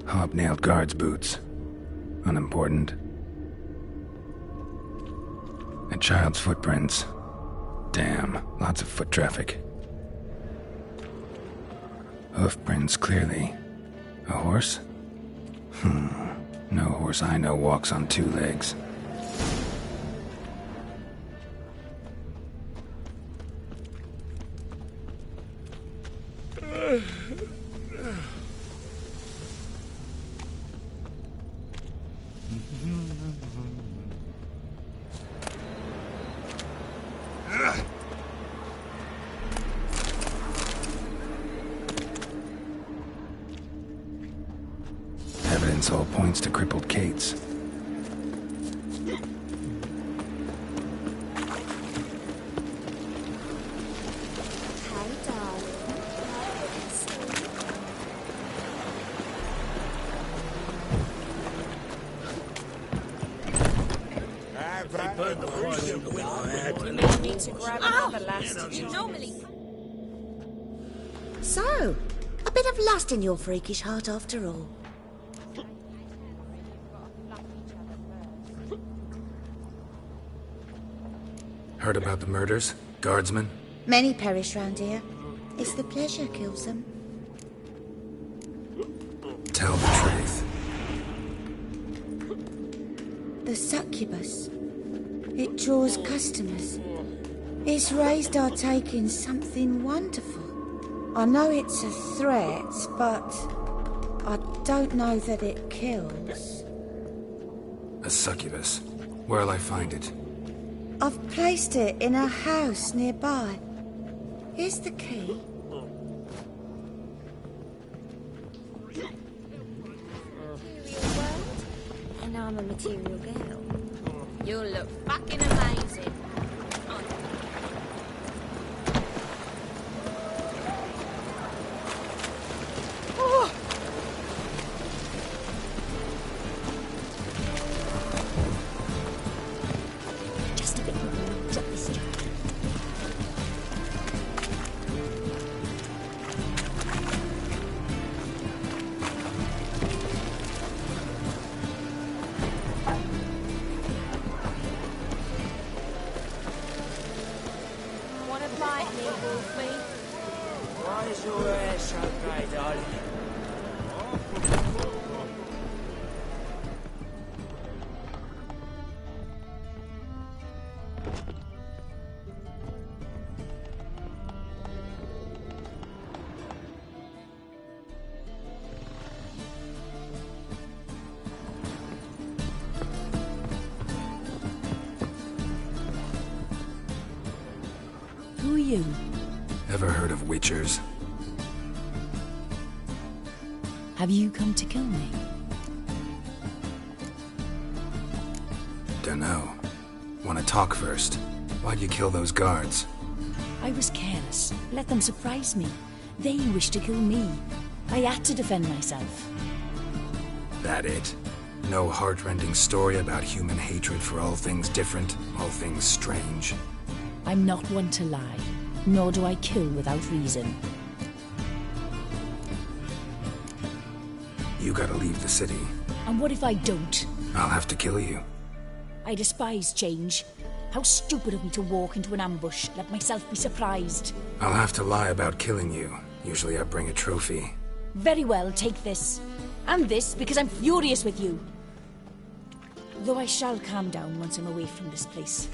Hobnailed guards' boots. Unimportant. A child's footprints. Damn, lots of foot traffic. Hoof prints, clearly. A horse? No horse I know walks on two legs. Evidence all points to crippled Kate's. So, a bit of lust in your freakish heart after all. Heard about the murders? Guardsmen? Many perish round here. It's the pleasure kills them. Tell the truth. The succubus. It draws customers. Its raised our taking something wonderful. I know it's a threat, but I don't know that it kills. A succubus. Where'll I find it? I've placed it in a house nearby. Here's the key. And I'm a material girl. You'll look fucking amazing. Just a bit more. Drop this down. Wanna fight me, Wolfie? Why is your hair so grey, darling? Who are you? Ever heard of witchers? Have you come to kill me? Dunno. Wanna talk first? Why'd you kill those guards? I was careless. Let them surprise me. They wished to kill me. I had to defend myself. That it? No heartrending story about human hatred for all things different, all things strange? I'm not one to lie, nor do I kill without reason. You gotta leave the city. And what if I don't? I'll have to kill you. I despise change. How stupid of me to walk into an ambush, let myself be surprised. I'll have to lie about killing you. Usually I bring a trophy. Very well, take this. And this, because I'm furious with you. Though I shall calm down once I'm away from this place.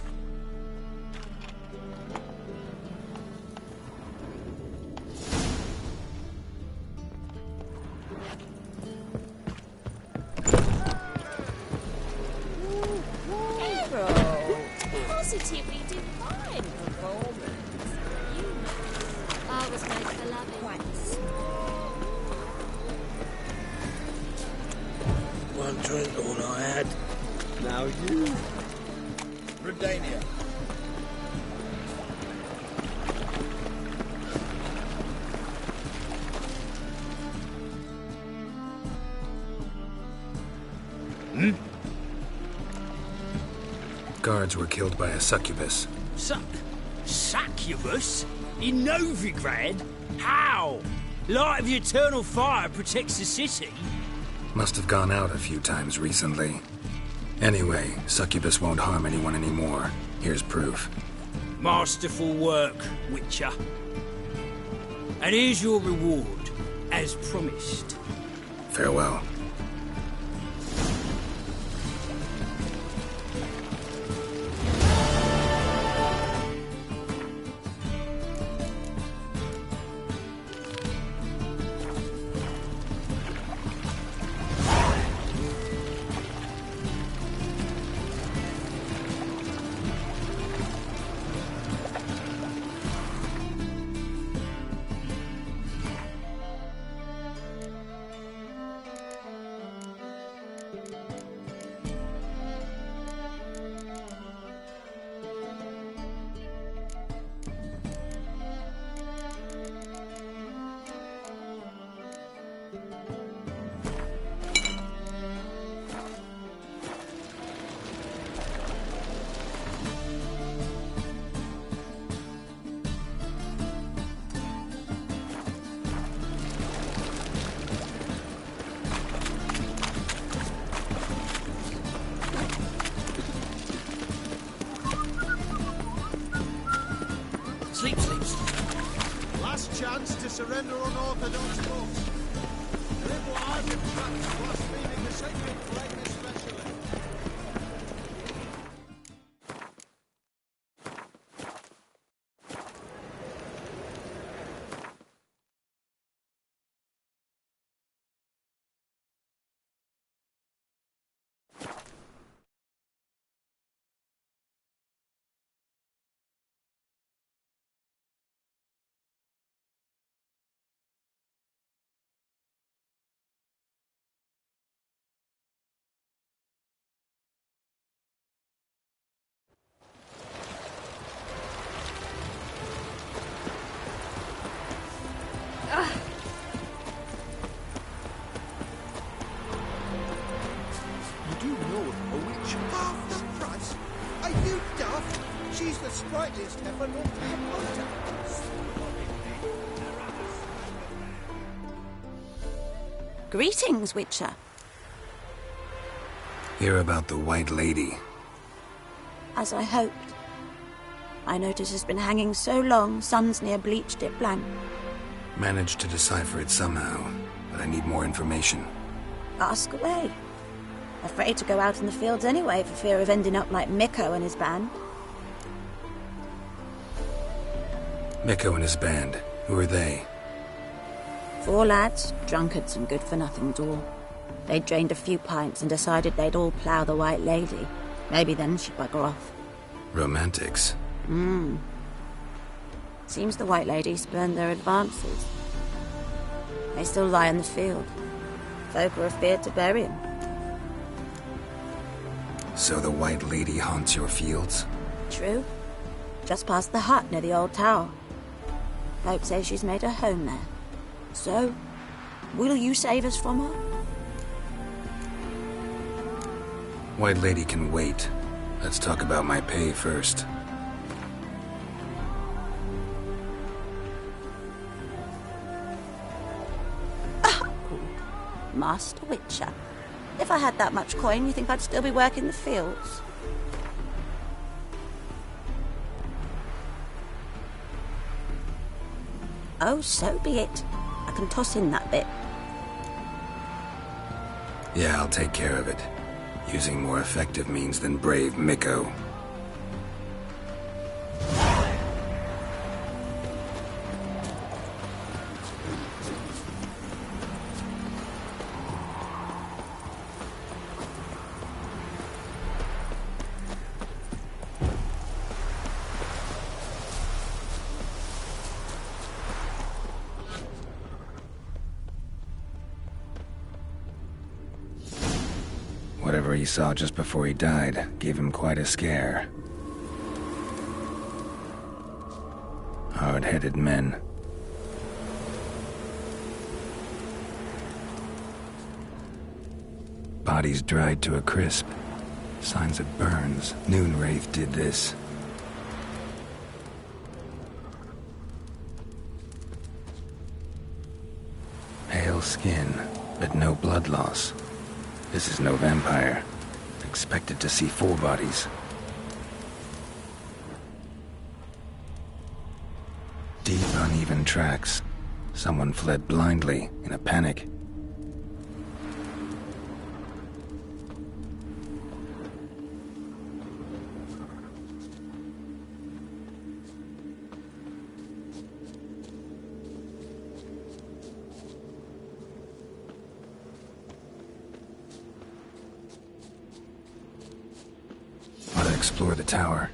Positively divine performance. You guards were killed by a succubus. Succubus? In Novigrad? How? Light of the eternal fire protects the city? Must have gone out a few times recently. Anyway, succubus won't harm anyone anymore. Here's proof. Masterful work, Witcher. And here's your reward, as promised. Farewell. Sleep. Last chance to surrender unorthodox books. Grimoires and tracts blaspheming the sacred flame especially. She's the sprightliest heifer north of the motor. Greetings, Witcher. Hear about the White Lady. As I hoped. I notice it's been hanging so long, sun's near bleached it blank. Managed to decipher it somehow, but I need more information. Ask away. Afraid to go out in the fields anyway for fear of ending up like Mikko and his band. Mikko and his band. Who are they? 4 lads, drunkards and good-for-nothings all. They'd drained a few pints and decided they'd all plough the White Lady. Maybe then she'd bugger off. Romantics. Seems the White Lady spurned their advances. They still lie in the field. Folk are afeard to bury 'em. So the White Lady haunts your fields? True. Just past the hut near the old tower. Folk say she's made her home there. So, will you save us from her? White Lady can wait. Let's talk about my pay first. Master Witcher. If I had that much coin, you think I'd still be working the fields? Oh, so be it. I can toss in that bit. Yeah, I'll take care of it. Using more effective means than brave Mikko. Whatever he saw just before he died gave him quite a scare. Hard-headed men. Bodies dried to a crisp. Signs of burns. Noonwraith did this. Pale skin, but no blood loss. This is no vampire. Expected to see 4 bodies. Deep, uneven tracks. Someone fled blindly, in a panic. Ought to explore the tower.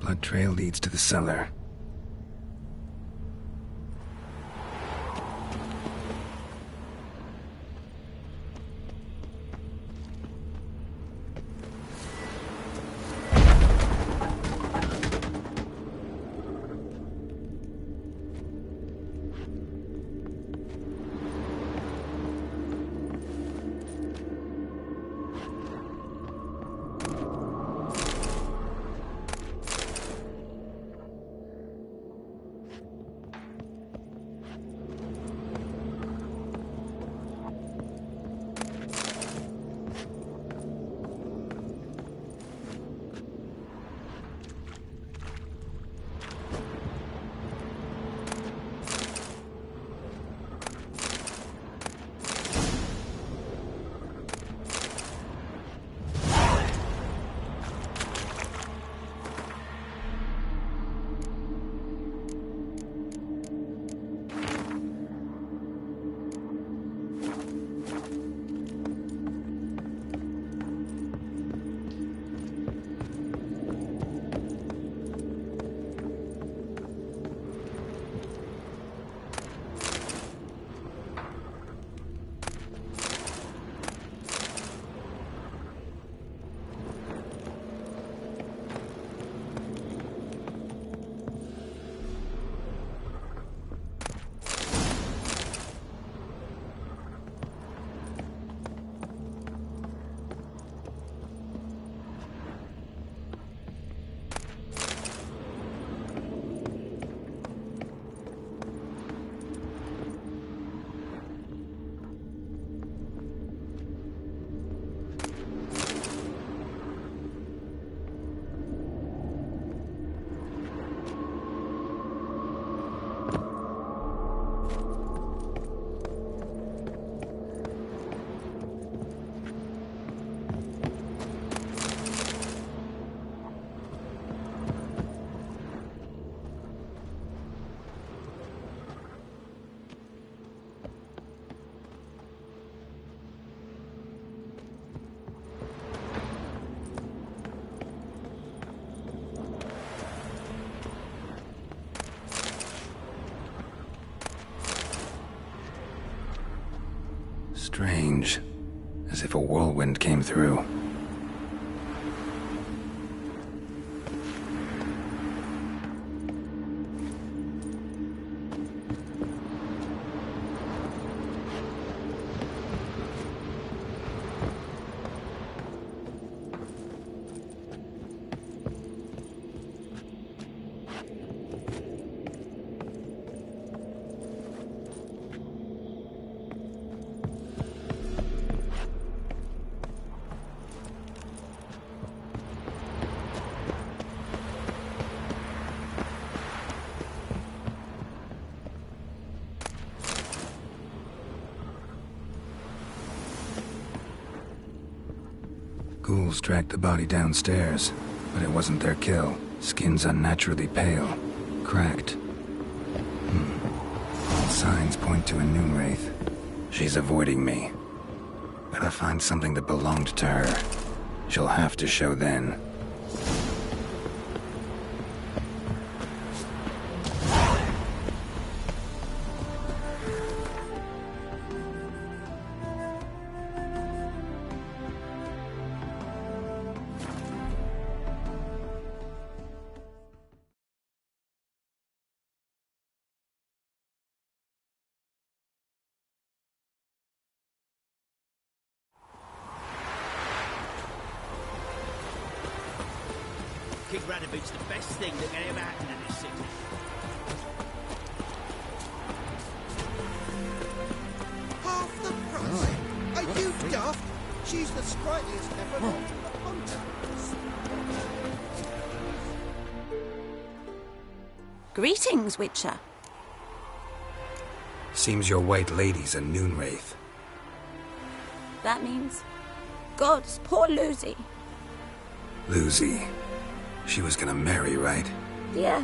Blood trail leads to the cellar. Strange. As if a whirlwind came through. Ghouls tracked the body downstairs, but it wasn't their kill. Skin's unnaturally pale, cracked. All signs point to a Noonwraith. She's avoiding me. Gotta find something that belonged to her. She'll have to show then. Radovid's the best thing that can ever happen in this city. Half the price? Are you daft? She's the sprightliest ever known to the hunter. Greetings, Witcher. Seems your white lady's a noon wraith. That means... Gods, poor Lucy. Lucy. She was gonna marry, right? Yeah.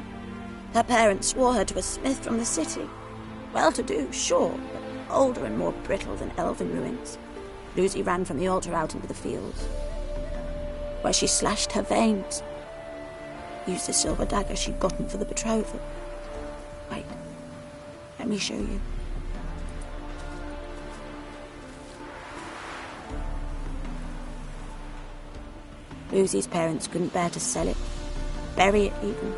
Her parents swore her to a smith from the city. Well-to-do, sure, but older and more brittle than elven ruins. Lucy ran from the altar out into the fields, where she slashed her veins. Used the silver dagger she'd gotten for the betrothal. Wait, let me show you. Lucy's parents couldn't bear to sell it, bury it even.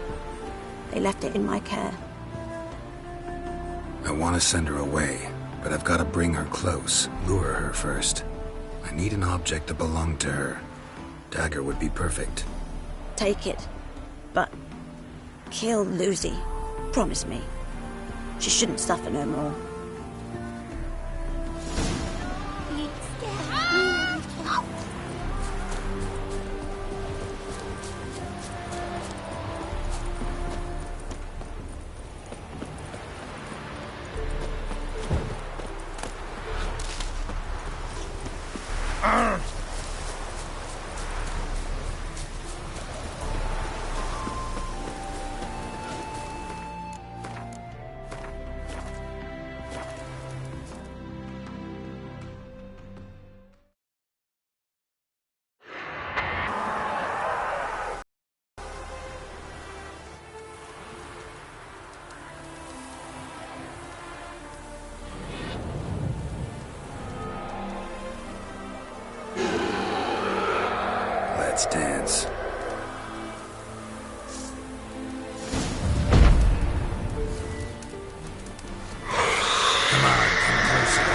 They left it in my care. I want to send her away, but I've got to bring her close, lure her first. I need an object that belonged to her. Dagger would be perfect. Take it, but kill Lucy. Promise me. She shouldn't suffer no more. Let's dance. Come on, come closer.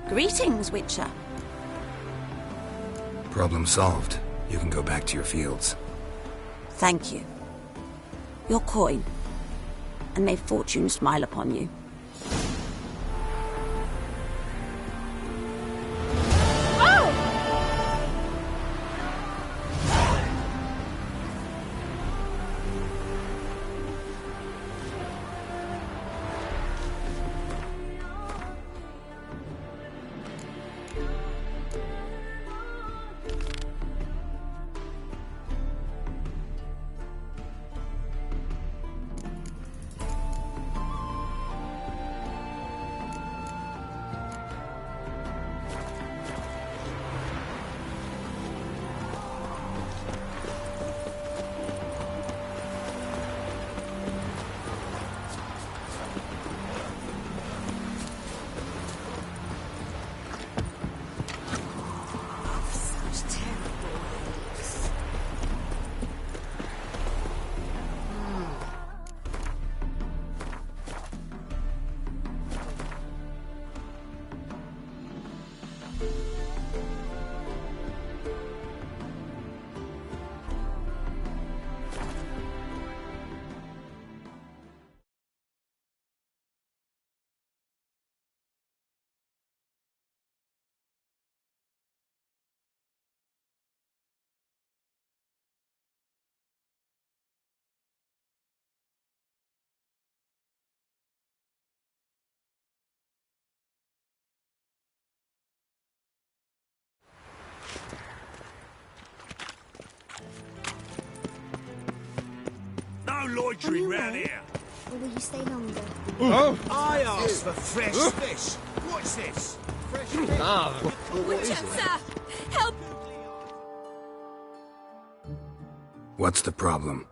Greetings, Witcher. Problem solved. You can go back to your fields. Thank you. Your coin. And may fortune smile upon you. loitering round here. Or will you stay longer? Oh! I asked for fresh fish. What's this? Fresh fish? Watch out, sir! Help! What's the problem?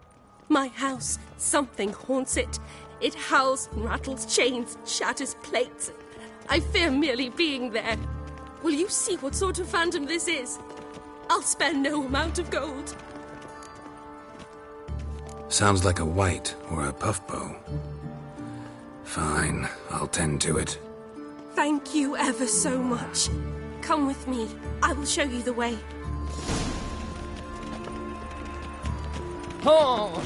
My house. Something haunts it. It howls, rattles chains, shatters plates. I fear merely being there. Will you see what sort of phantom this is? I'll spare no amount of gold. Sounds like a white or a puffbow. Fine, I'll tend to it. Thank you ever so much. Come with me. I will show you the way. Oh!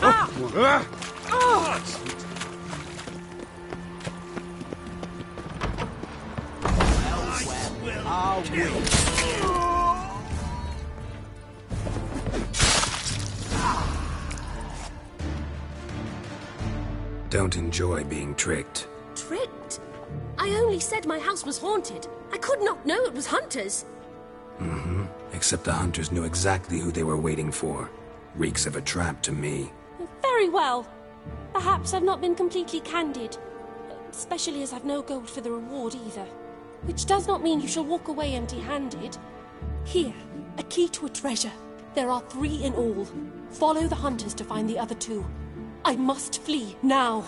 Ah! Don't enjoy being tricked. Tricked? I only said my house was haunted. I could not know it was hunters. Mm-hmm. Except the hunters knew exactly who they were waiting for. Reeks of a trap to me. Very well. Perhaps I've not been completely candid. Especially as I've no gold for the reward either. Which does not mean you shall walk away empty-handed. Here, a key to a treasure. There are 3 in all. Follow the hunters to find the other 2. I must flee now.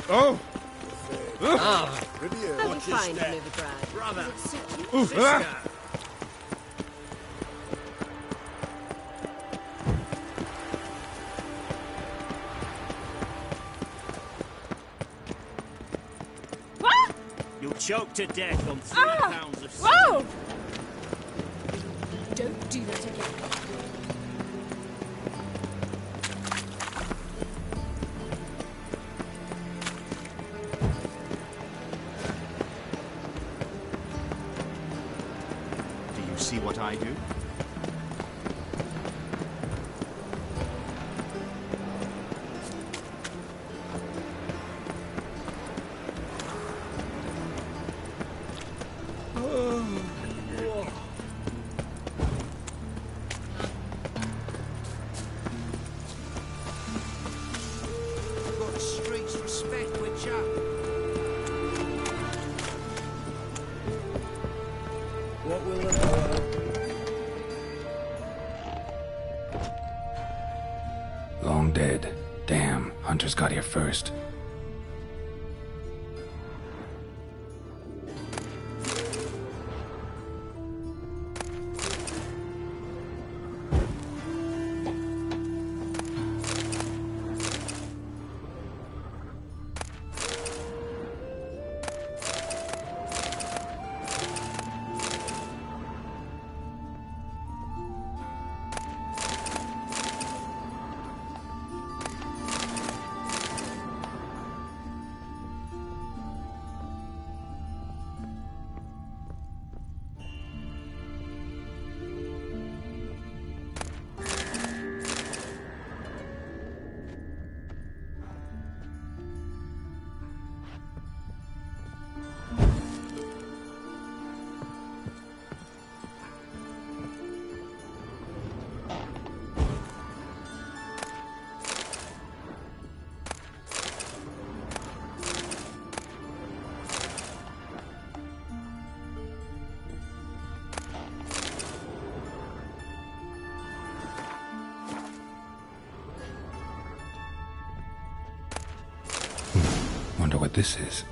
Oh! Ah! How do you find novigrad? Brother! Does it suit you? Sister! You'll choke to death on 3 pounds of Whoa! Don't do that again. Do you see what I do? I've got the streets respect with chap. What will it Long dead. Damn, hunters got here first. Wonder what this is.